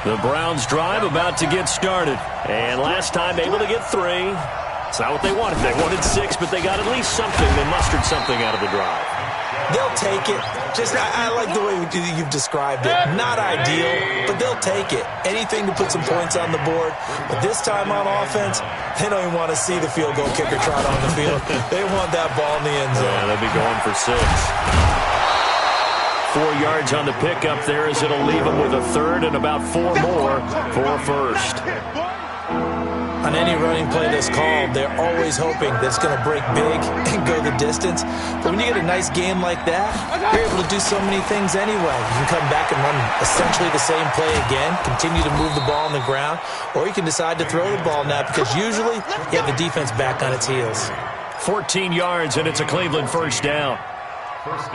The Browns drive about to get started. And last time able to get 3. It's not what they wanted. They wanted 6, but they got at least something. They mustered something out of the drive. They'll take it. I like the way you've described it. Not ideal, but they'll take it. Anything to put some points on the board. But this time on offense, they don't even want to see the field goal kicker trot on the field. They want that ball in the end zone. Yeah, they'll be going for 6. 4 yards on the pickup there as it'll leave them with a third and about 4 more for a first. On any running play that's called, they're always hoping that it's going to break big and go the distance. But when you get a nice game like that, you're able to do so many things anyway. You can come back and run essentially the same play again, continue to move the ball on the ground, or you can decide to throw the ball now because usually you have the defense back on its heels. 14 yards, and it's a Cleveland first down.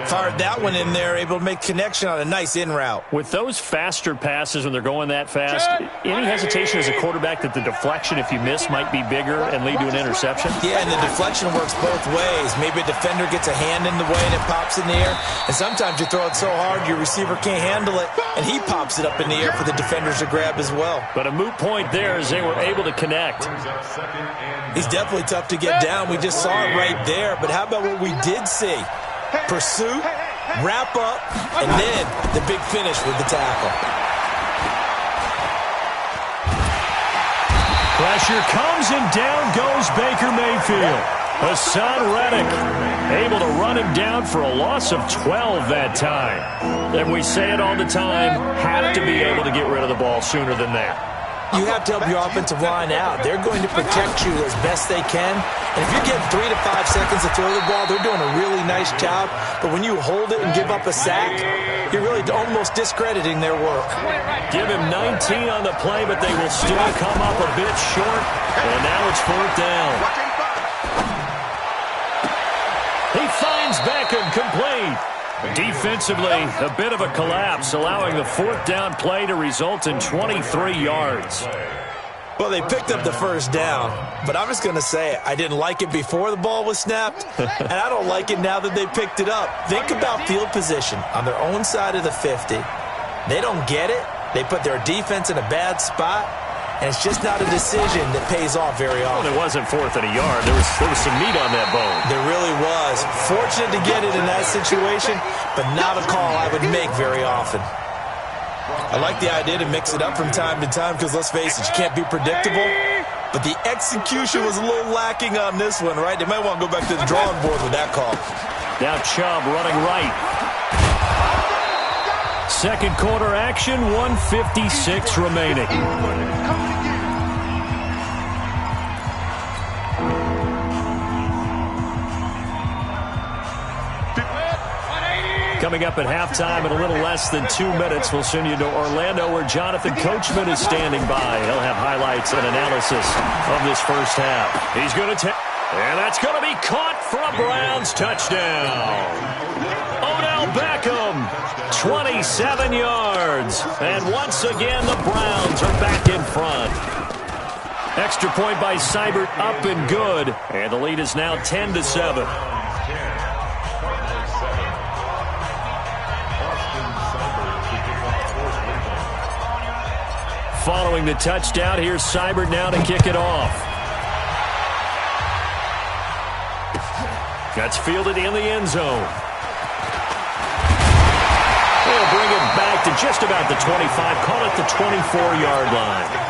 Fired that one in there, able to make connection on a nice in route. With those faster passes when they're going that fast, any hesitation as a quarterback that the deflection, if you miss, might be bigger and lead to an interception? Yeah, and the deflection works both ways. Maybe a defender gets a hand in the way and it pops in the air, and sometimes you throw it so hard your receiver can't handle it, and he pops it up in the air for the defenders to grab as well. But a moot point there as they were able to connect. He's definitely tough to get down. We just saw it right there, but how about what we did see? Pursuit, wrap up, and then the big finish with the tackle. Pressure comes, and down goes Baker Mayfield. Hassan Reddick able to run him down for a loss of 12 that time. And we say it all the time, have to be able to get rid of the ball sooner than that. You have to help your offensive line out. They're going to protect you as best they can. And if you're getting 3 to 5 seconds to throw the ball, they're doing a really nice job. But when you hold it and give up a sack, you're really almost discrediting their work. Give him 19 on the play, but they will still come up a bit short. And now it's 4th down. He finds Beckham complete. Defensively, a bit of a collapse, allowing the 4th down play to result in 23 yards. Well, they picked up the first down, but I'm just going to say I didn't like it before the ball was snapped, and I don't like it now that they picked it up. Think about field position on their own side of the 50. They don't get it. They put their defense in a bad spot, and it's just not a decision that pays off very often. Well, it wasn't 4th and a yard. There was some meat on that bone. There really was. Fortunate to get it in that situation, but not a call I would make very often. I like the idea to mix it up from time to time because, let's face it, you can't be predictable. But the execution was a little lacking on this one, right? They might want to go back to the drawing board with that call. Now Chubb running right. Second quarter action, 1:56 remaining. Coming up at halftime in a little less than 2 minutes, we'll send you to Orlando where Jonathan Coachman is standing by. He'll have highlights and analysis of this first half. He's going to take, and that's going to be caught for a Browns touchdown. Odell Beckham, 27 yards. And once again, the Browns are back in front. Extra point by Seibert, up and good. And the lead is now 10-7. Following the touchdown, here's Seibert now to kick it off. That's fielded in the end zone. They'll bring it back to just about the 25, call it the 24-yard line.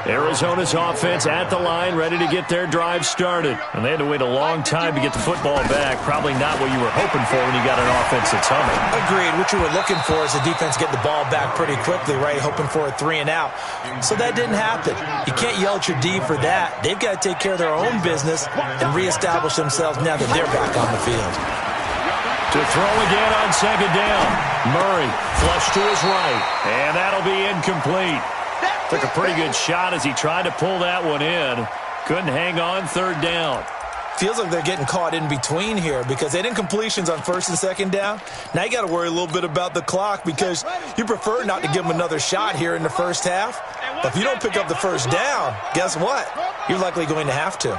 Arizona's offense at the line, ready to get their drive started. And they had to wait a long time to get the football back. Probably not what you were hoping for when you got an offense that's humming. Agreed. What you were looking for is the defense get the ball back pretty quickly, right? Hoping for a 3 and out. So that didn't happen. You can't yell at your D for that. They've got to take care of their own business and reestablish themselves now that they're back on the field. To throw again on second down. Murray flush to his right. And that'll be incomplete. Took a pretty good shot as he tried to pull that one in. Couldn't hang on 3rd down. feels like they're getting caught in between here because they didn't completions on first and second down. Now you got to worry a little bit about the clock because you prefer not to give them another shot here in the first half. But if you don't pick up the first down, guess what? You're likely going to have to.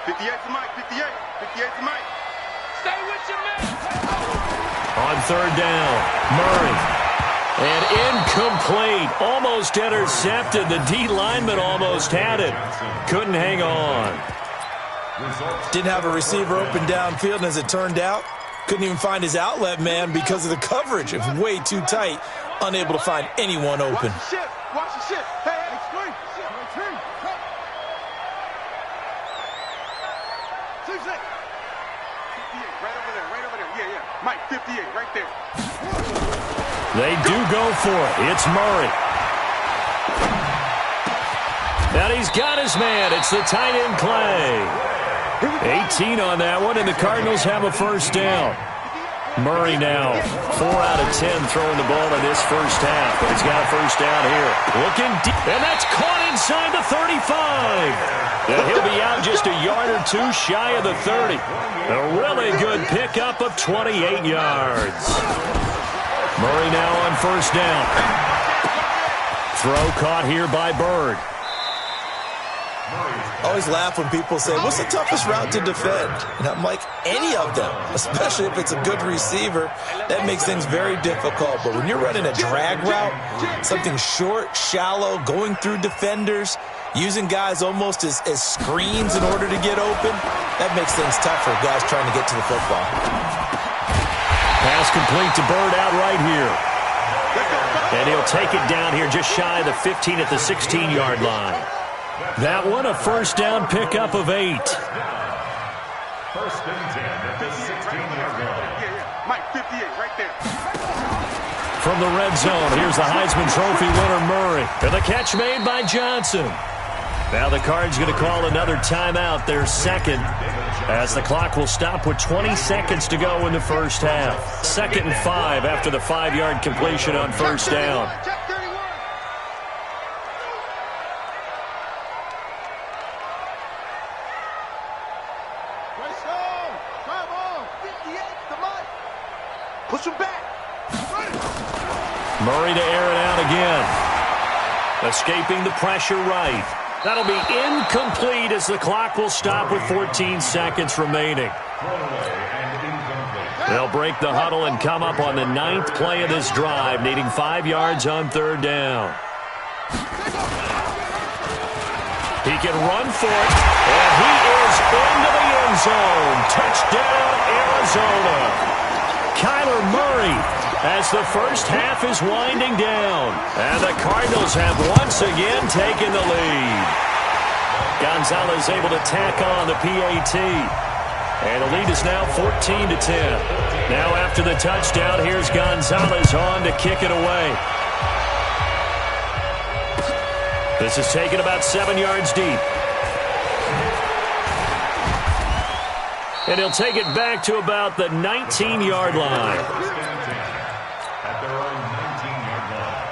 58 to Mike, 58 to Mike. Stay with your man. On third down, Murray. And incomplete. Almost intercepted. The D lineman almost had it. Couldn't hang on. Didn't have a receiver open downfield, and as it turned out, couldn't even find his outlet man because of the coverage. It was way too tight. Unable to find anyone open. Watch the shit. Watch the shit. Hey, screen. Right over there. Yeah. Mike, 58, right there. They do go for it. It's Murray. And he's got his man. It's the tight end Clay. 18 on that one, and the Cardinals have a first down. Murray now, 4 out of 10 throwing the ball in this first half, but he's got a first down here. Looking deep, and that's caught inside the 35. And he'll be out just a yard or two shy of the 30. A really good pickup of 28 yards. Murray now on first down. Throw caught here by Bird. Always laugh when people say, what's the toughest route to defend? And I'm like, any of them, especially if it's a good receiver. That makes things very difficult. But when you're running a drag route, something short, shallow, going through defenders, using guys almost as screens in order to get open, that makes things tough for guys trying to get to the football. Pass complete to Bird out right here. And he'll take it down here just shy of the 15 at the 16-yard line. That one, a first down pickup of 8. First and 10 at the 16-yard line. Yeah. Mike, 58, right there. From the red zone, here's the Heisman Trophy winner, Murray. And the catch made by Johnson. Now the Cards going to call another timeout, their second, as the clock will stop with 20 seconds to go in the first half. 2nd and 5 after the 5-yard completion on first down. Push him back. Murray to air it out again. Escaping the pressure right. That'll be incomplete as the clock will stop with 14 seconds remaining. They'll break the huddle and come up on the 9th play of this drive, needing 5 yards on third down. He can run for it, and he is into the end zone. Touchdown, Arizona. Kyler Murray as the first half is winding down. And the Cardinals have once again taken the lead. Gonzalez able to tack on the PAT. And the lead is now 14-10. Now after the touchdown, here's Gonzalez on to kick it away. This is taken about 7 yards deep. And he'll take it back to about the 19-yard line. At their own 19-yard line.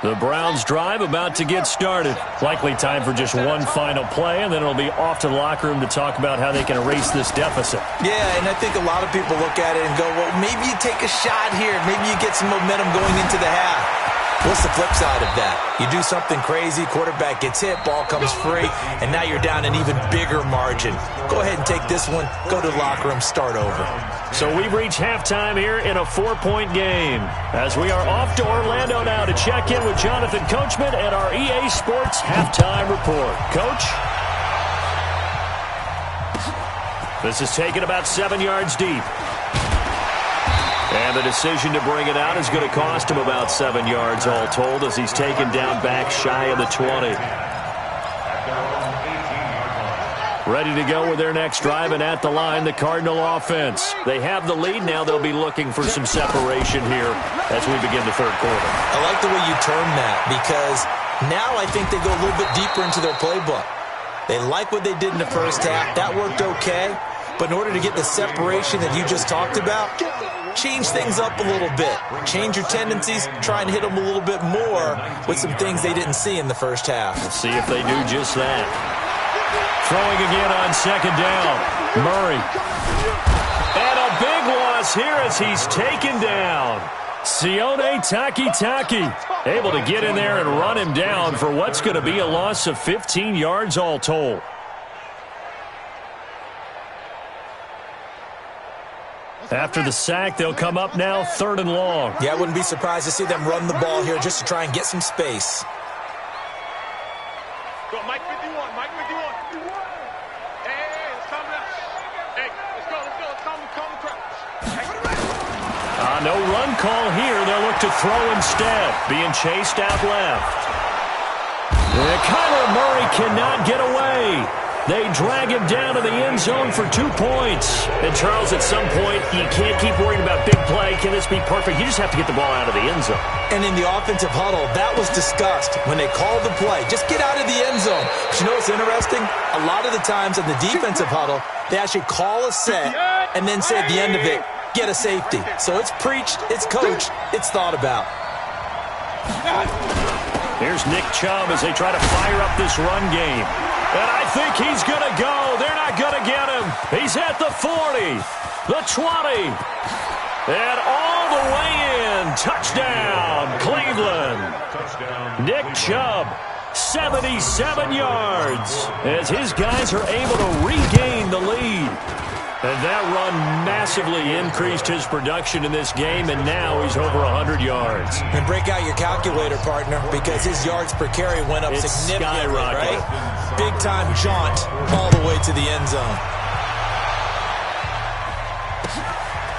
The Browns drive about to get started. Likely time for just one final play, and then it'll be off to the locker room to talk about how they can erase this deficit. Yeah, and I think a lot of people look at it and go, well, maybe you take a shot here. Maybe you get some momentum going into the half. What's the flip side of that? You do something crazy, quarterback gets hit, ball comes free, and now you're down an even bigger margin. Go ahead and take this one, go to the locker room, start over. So we've reached halftime here in a 4-point game. As we are off to Orlando now to check in with Jonathan Coachman at our EA Sports Halftime Report. Coach? This is taken about 7 yards deep. And the decision to bring it out is going to cost him about 7 yards all told as he's taken down back shy of the 20. Ready to go with their next drive, and at the line, the Cardinal offense. They have the lead now. They'll be looking for some separation here as we begin the third quarter. I like the way you term that because now I think they go a little bit deeper into their playbook. They like what they did in the first half. That worked okay. But in order to get the separation that you just talked about, change things up a little bit. Change your tendencies, try and hit them a little bit more with some things they didn't see in the first half. Let's see if they do just that. Throwing again on second down. Murray. And a big loss here as he's taken down. Sione Takitaki able to get in there and run him down for what's going to be a loss of 15 yards all told. After the sack, they'll come up now 3rd and long. Yeah, I wouldn't be surprised to see them run the ball here just to try and get some space. Go, Mike 51, Mike 51. Hey, let's calm down. Hey, let's go, calm the crowd. No run call here. They'll look to throw instead. Being chased out left. Kyler Murray cannot get away. They drag him down to the end zone for 2 points. And, Charles, at some point, you can't keep worrying about big play. Can this be perfect? You just have to get the ball out of the end zone. And in the offensive huddle, that was discussed when they called the play. Just get out of the end zone. But you know what's interesting? A lot of the times in the defensive huddle, they actually call a set and then say at the end of it, get a safety. So it's preached, it's coached, it's thought about. Here's Nick Chubb as they try to fire up this run game. And I think he's going to go. They're not going to get him. He's at the 40, the 20, and all the way in. Touchdown, Cleveland. Nick Chubb, 77 yards, as his guys are able to regain the lead. And that run massively increased his production in this game, and now he's over 100 yards. And break out your calculator, partner, because his yards per carry went up significantly, right? Big-time jaunt all the way to the end zone.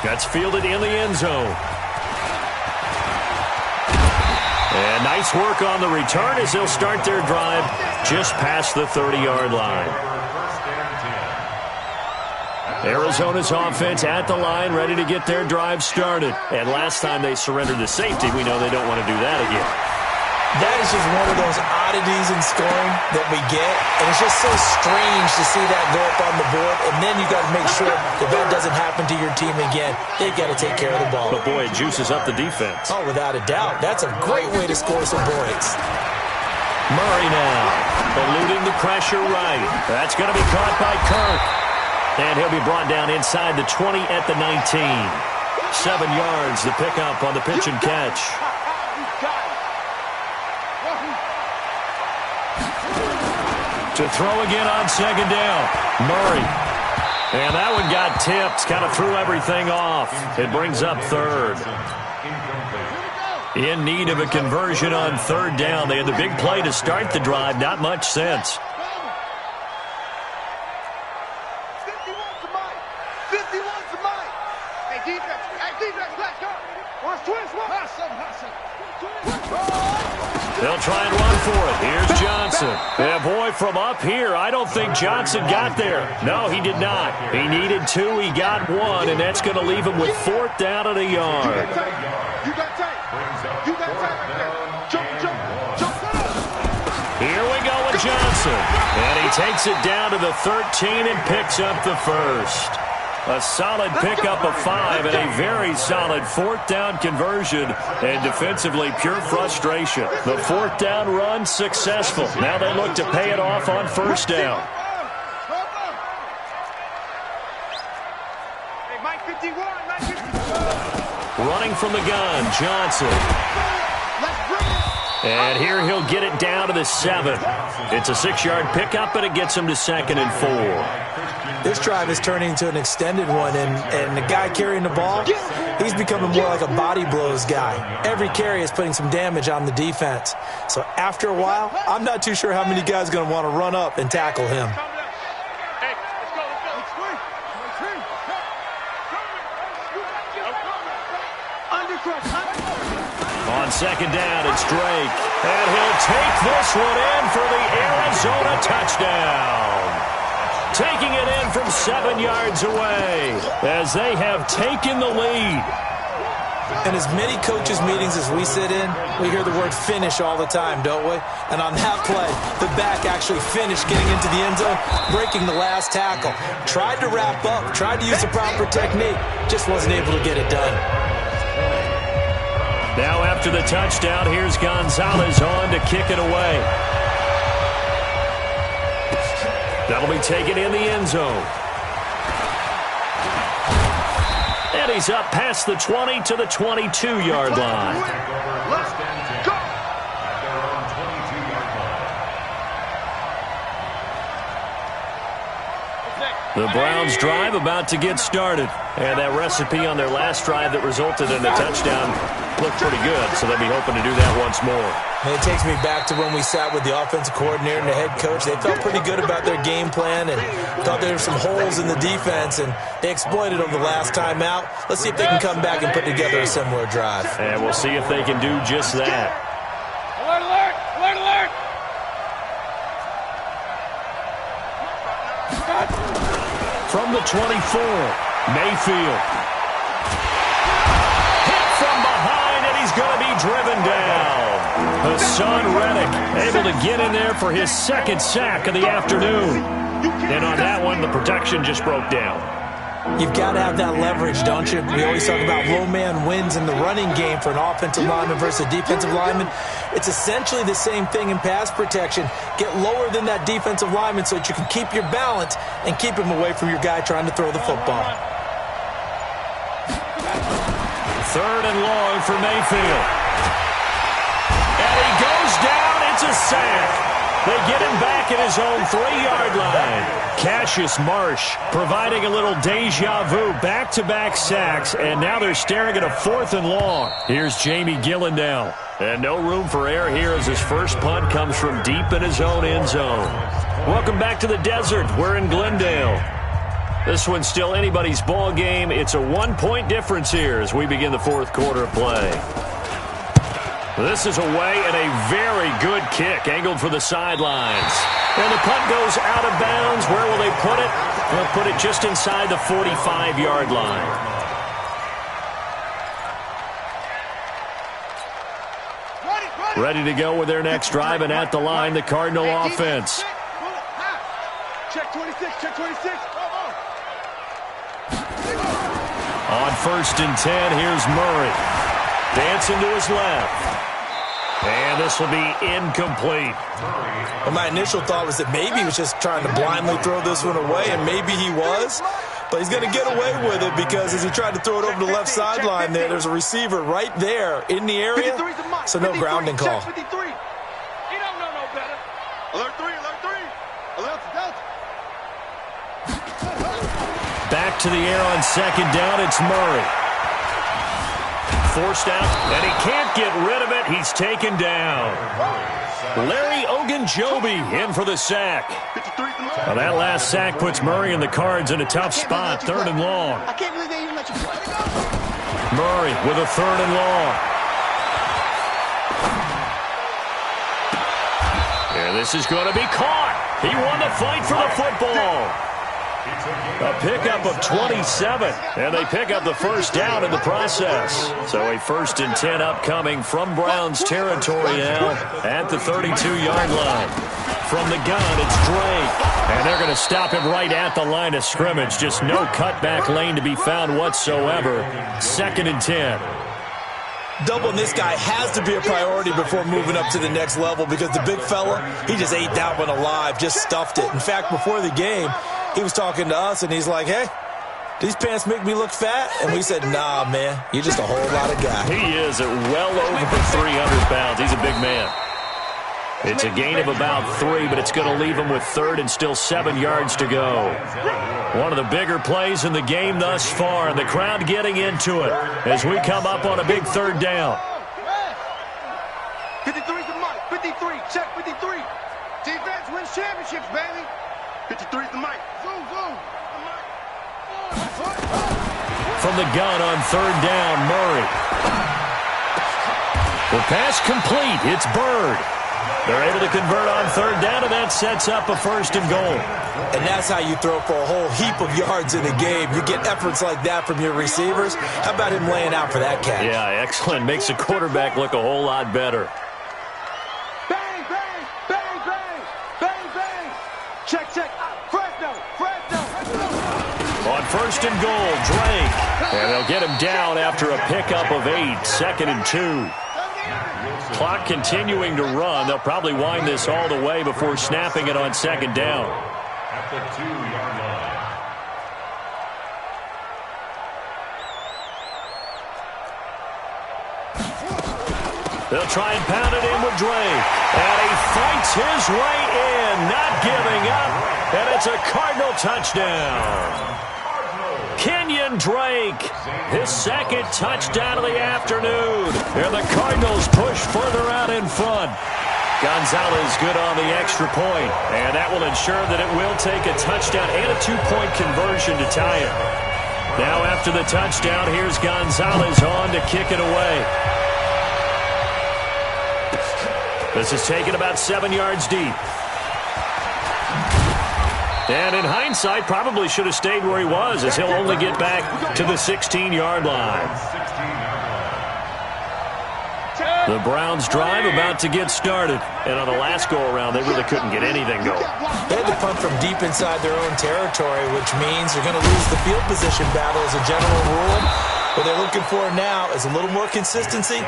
That's fielded in the end zone. And nice work on the return as they'll start their drive just past the 30-yard line. Arizona's offense at the line, ready to get their drive started. And last time they surrendered the safety, we know they don't want to do that again. That is just one of those oddities in scoring that we get. And it's just so strange to see that go up on the board. And then you got to make sure if that doesn't happen to your team again, they've got to take care of the ball. But, boy, it juices up the defense. Oh, without a doubt. That's a great way to score some points. Murray now, eluding the pressure right. That's going to be caught by Kirk. And he'll be brought down inside the 20 at the 19. 7 yards, the pickup on the pitch and catch. To throw again on second down. Murray. And that one got tipped, kind of threw everything off. It brings up 3rd. In need of a conversion on 3rd down. They had the big play to start the drive. Not much sense. 51 to Mike. Hey, defense, let's go. Watch twist, They'll try and run for it. Here's Johnson. Yeah, boy, from up here, I don't think Johnson got there. No, he did not. He needed 2. He got 1, and that's going to leave him with 4th down at a yard. You got tight. You got tight right there. Jump. Here we go with Johnson. And he takes it down to the 13 and picks up the first. A solid pickup of 5 and a very solid 4th down conversion. And defensively, pure frustration. The 4th down run successful. Now they look to pay it off on 1st down. Hey, Mike 51. Running from the gun, Johnson. And here he'll get it down to the 7. It's a 6-yard pickup, and it gets him to 2nd and 4. This drive is turning into an extended one, and the guy carrying the ball, he's becoming more like a body blows guy. Every carry is putting some damage on the defense. So after a while, I'm not too sure how many guys are going to want to run up and tackle him. On 2nd down, it's Drake. And he'll take this one in for the Arizona touchdown. Taking it in from 7 yards away as they have taken the lead. In as many coaches' meetings as we sit in, we hear the word finish all the time, don't we? And on that play, the back actually finished getting into the end zone, breaking the last tackle. Tried to wrap up, tried to use the proper technique, just wasn't able to get it done. Now after the touchdown, here's Gonzalez on to kick it away. That'll be taken in the end zone. And he's up past the 20 to the 22-yard line. Let's go. At their own 22-yard line. The Browns drive about to get started. And that recipe on their last drive that resulted in a touchdown looked pretty good, so they'll be hoping to do that once more. And it takes me back to when we sat with the offensive coordinator and the head coach. They felt pretty good about their game plan and thought there were some holes in the defense, and they exploited them the last time out. Let's see if they can come back and put together a similar drive. And we'll see if they can do just that. Alert, alert, alert, alert. From the 24, Mayfield. Hit from behind, and he's going to be driven down. Hassan Reddick able to get in there for his second sack of the afternoon. And on that one, the protection just broke down. You've got to have that leverage, don't you? We always talk about low man wins in the running game for an offensive lineman versus a defensive lineman. It's essentially the same thing in pass protection. Get lower than that defensive lineman so that you can keep your balance and keep him away from your guy trying to throw the football. Third and long for Mayfield. And he goes down. It's a sack. They get him back at his own 3-yard line. Cassius Marsh providing a little deja vu, back-to-back sacks, and now they're staring at a 4th and long. Here's Jamie Gillandale. And no room for error here as his first punt comes from deep in his own end zone. Welcome back to the desert. We're in Glendale. This one's still anybody's ball game. It's a 1-point difference here as we begin the 4th quarter of play. This is away and a very good kick, angled for the sidelines. And the punt goes out of bounds. Where will they put it? They'll put it just inside the 45-yard line. Ready to go with their next drive, and at the line, the Cardinal offense. Check 26, check 26. On 1st and 10, here's Murray. Dancing to his left. And this will be incomplete. Well, my initial thought was that maybe he was just trying to blindly throw this one away, and maybe he was. But he's going to get away with it because as he tried to throw it over the left sideline there's a receiver right there in the area, so no grounding call. 53. He don't know no better. Alert 3, alert 3. Alert Delta. Back to the air on 2nd down, it's Murray. Forced out, and he can't get rid of it. He's taken down. Larry Ogunjobi in for the sack. Well, that last sack puts Murray and the Cards in a tough spot. 3rd and long. I can't believe they even let you play. Murray with a 3rd and long. And this is going to be caught. He won the fight for the football. A pickup of 27, and they pick up the 1st down in the process. So a 1st and 10 upcoming from Browns territory now at the 32-yard line. From the gun, it's Drake, and they're going to stop him right at the line of scrimmage. Just no cutback lane to be found whatsoever. 2nd and 10. Doubling this guy has to be a priority before moving up to the next level because the big fella, he just ate that one alive, just stuffed it. In fact, before the game, he was talking to us, and he's like, hey, these pants make me look fat? And we said, nah, man, you're just a whole lot of guy. He is at well over 300 pounds. He's a big man. It's a gain of about 3, but it's going to leave him with 3rd and still 7 yards to go. One of the bigger plays in the game thus far, and the crowd getting into it as we come up on a big 3rd down. 53's the mic. 53. Check 53. Defense wins championships, baby. 53's the mic. Zoom, zoom. From the gun on 3rd down, Murray. The pass complete. It's Bird. They're able to convert on third down, and that sets up a first and goal. And that's how you throw for a whole heap of yards in a game. You get efforts like that from your receivers. How about him laying out for that catch? Yeah, excellent. Makes the quarterback look a whole lot better. Bang, bang, bang, bang, bang, bang. Check, check. Fresno, Fresno. On first and goal, Drake. And they'll get him down after a pickup of 8, 2nd and 2. Clock continuing to run. They'll probably wind this all the way before snapping it on second down. At the 2-yard line. They'll try and pound it in with Drake. And he fights his way in, not giving up. And it's a Cardinal touchdown. Kenyon Drake, his second touchdown of the afternoon. And the Cardinals push further out in front. Gonzalez good on the extra point. And that will ensure that it will take a touchdown and a 2-point conversion to tie it. Now after the touchdown, here's Gonzalez on to kick it away. This is taken about 7 yards deep. And in hindsight, probably should have stayed where he was, as he'll only get back to the 16-yard line. The Browns drive about to get started. And on the last go-around, they really couldn't get anything going. They had to punt from deep inside their own territory, which means they're going to lose the field position battle as a general rule. What they're looking for now is a little more consistency,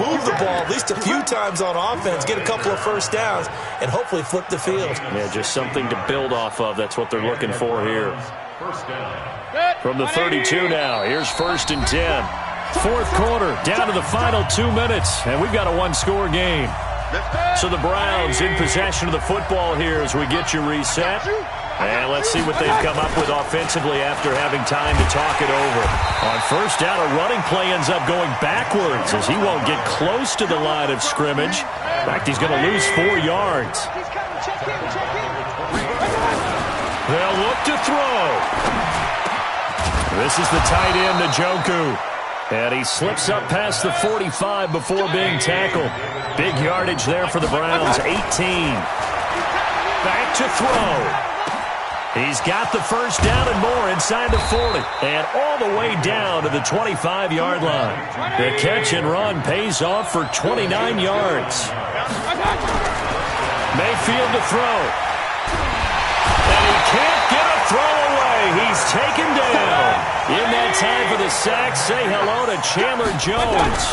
move the ball at least a few times on offense, get a couple of first downs, and hopefully flip the field. Yeah, just something to build off of. That's what they're looking for here. From the 32 now, here's 1st and 10. Fourth quarter, down to the final 2 minutes, and we've got a one-score game. So the Browns in possession of the football here as we get you reset. And let's see what they've come up with offensively after having time to talk it over. On first down, a running play ends up going backwards as he won't get close to the line of scrimmage. In fact, he's going to lose 4 yards. They'll look to throw. This is the tight end, Njoku. And he slips up past the 45 before being tackled. Big yardage there for the Browns, 18. Back to throw. He's got the first down and more inside the 40. And all the way down to the 25-yard line. The catch and run pays off for 29 yards. Mayfield to throw. And he can't get a throw away. He's taken down. In that time for the sack, say hello to Chandler Jones.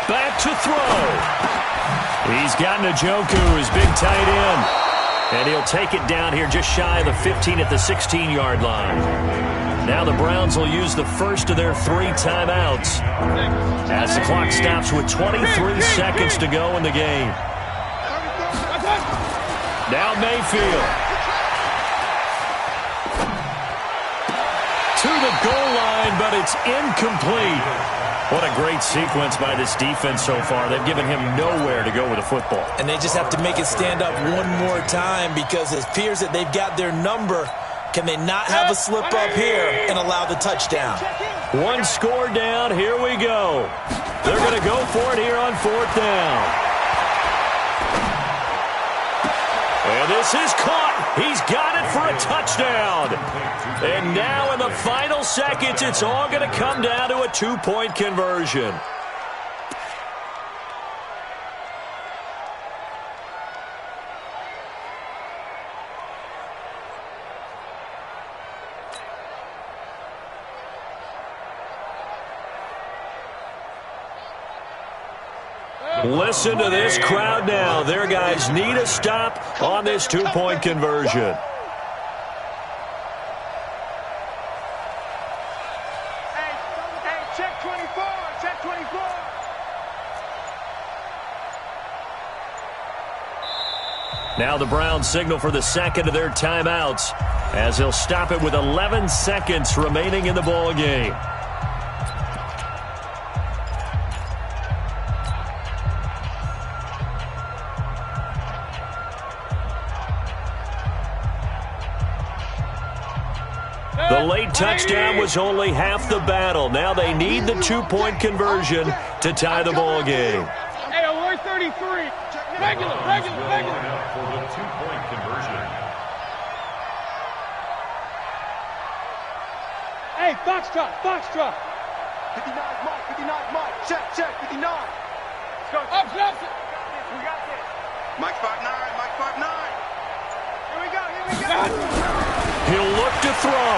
Back to throw. He's got Njoku, his big tight end. And he'll take it down here just shy of the 15 at the 16-yard line. Now the Browns will use the first of their 3 timeouts as the clock stops with 23 seconds to go in the game. Now Mayfield. To the goal line, but it's incomplete. What a great sequence by this defense so far. They've given him nowhere to go with the football. And they just have to make it stand up one more time because it appears that they've got their number. Can they not have a slip up here and allow the touchdown? 1 score down. Here we go. They're going to go for it here on 4th down. And this is caught. He's got it for a touchdown. And now in the final seconds, it's all going to come down to a 2-point conversion. Listen to this crowd now. Their guys need a stop on this 2-point conversion. Hey, check 24, check 24. Now the Browns signal for the second of their timeouts as they'll stop it with 11 seconds remaining in the ball game. The late touchdown was only half the battle. Now they need the 2-point conversion to tie the ball game. Hey, we're 33. Regular. Line up for the two-point conversion. Hey, Foxtrot. 59 Mike. Check, 59. Let's go. Opposite. We got this. Mike 5'9". Here we go. He'll look to throw.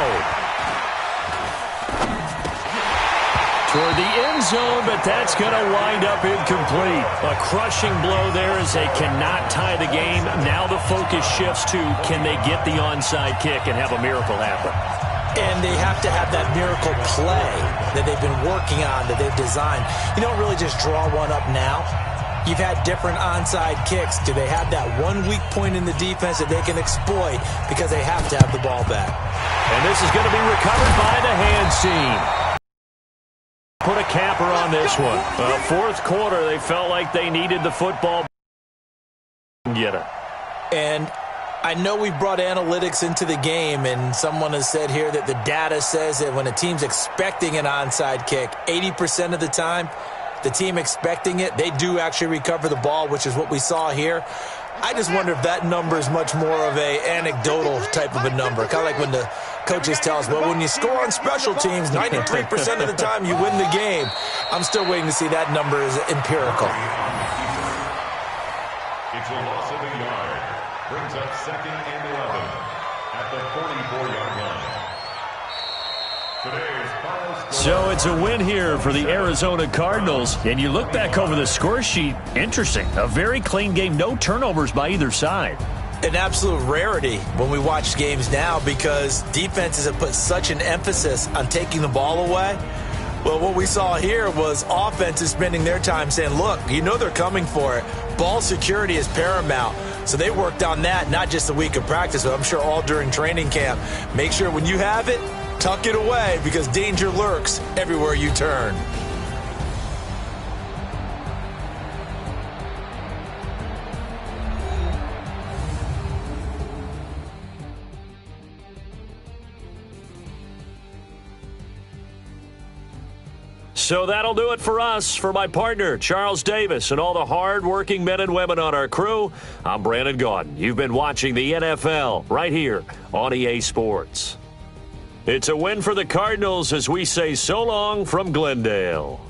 Toward the end zone, but that's going to wind up incomplete. A crushing blow there as they cannot tie the game. Now the focus shifts to, can they get the onside kick and have a miracle happen? And they have to have that miracle play that they've been working on, that they've designed. You don't really just draw one up now. You've had different onside kicks. Do they have that one weak point in the defense that they can exploit because they have to have the ball back? And this is going to be recovered by the hands team. Put a capper on this one. Fourth quarter, they felt like they needed the football. Get it. And I know we brought analytics into the game, and someone has said here that the data says that when a team's expecting an onside kick, 80% of the time, the team expecting it, they do actually recover the ball, which is what we saw here. I just wonder if that number is much more of a anecdotal type of a number. Kind of like when the coaches tell us, well, when you score on special teams, 93% of the time you win the game. I'm still waiting to see that number is empirical. It's a loss of a yard. Brings up 2nd and 11 at the 44-yard line. Today's final score. So it's a win here for the Arizona Cardinals. And you look back over the score sheet, interesting. A very clean game, no turnovers by either side. An absolute rarity when we watch games now because defenses have put such an emphasis on taking the ball away. Well, what we saw here was offenses spending their time saying, look, you know they're coming for it. Ball security is paramount. So they worked on that, not just a week of practice, but I'm sure all during training camp. Make sure when you have it, tuck it away because danger lurks everywhere you turn. So that'll do it for us. For my partner, Charles Davis, and all the hard-working men and women on our crew, I'm Brandon Gaudin. You've been watching the NFL right here on EA Sports. It's a win for the Cardinals as we say so long from Glendale.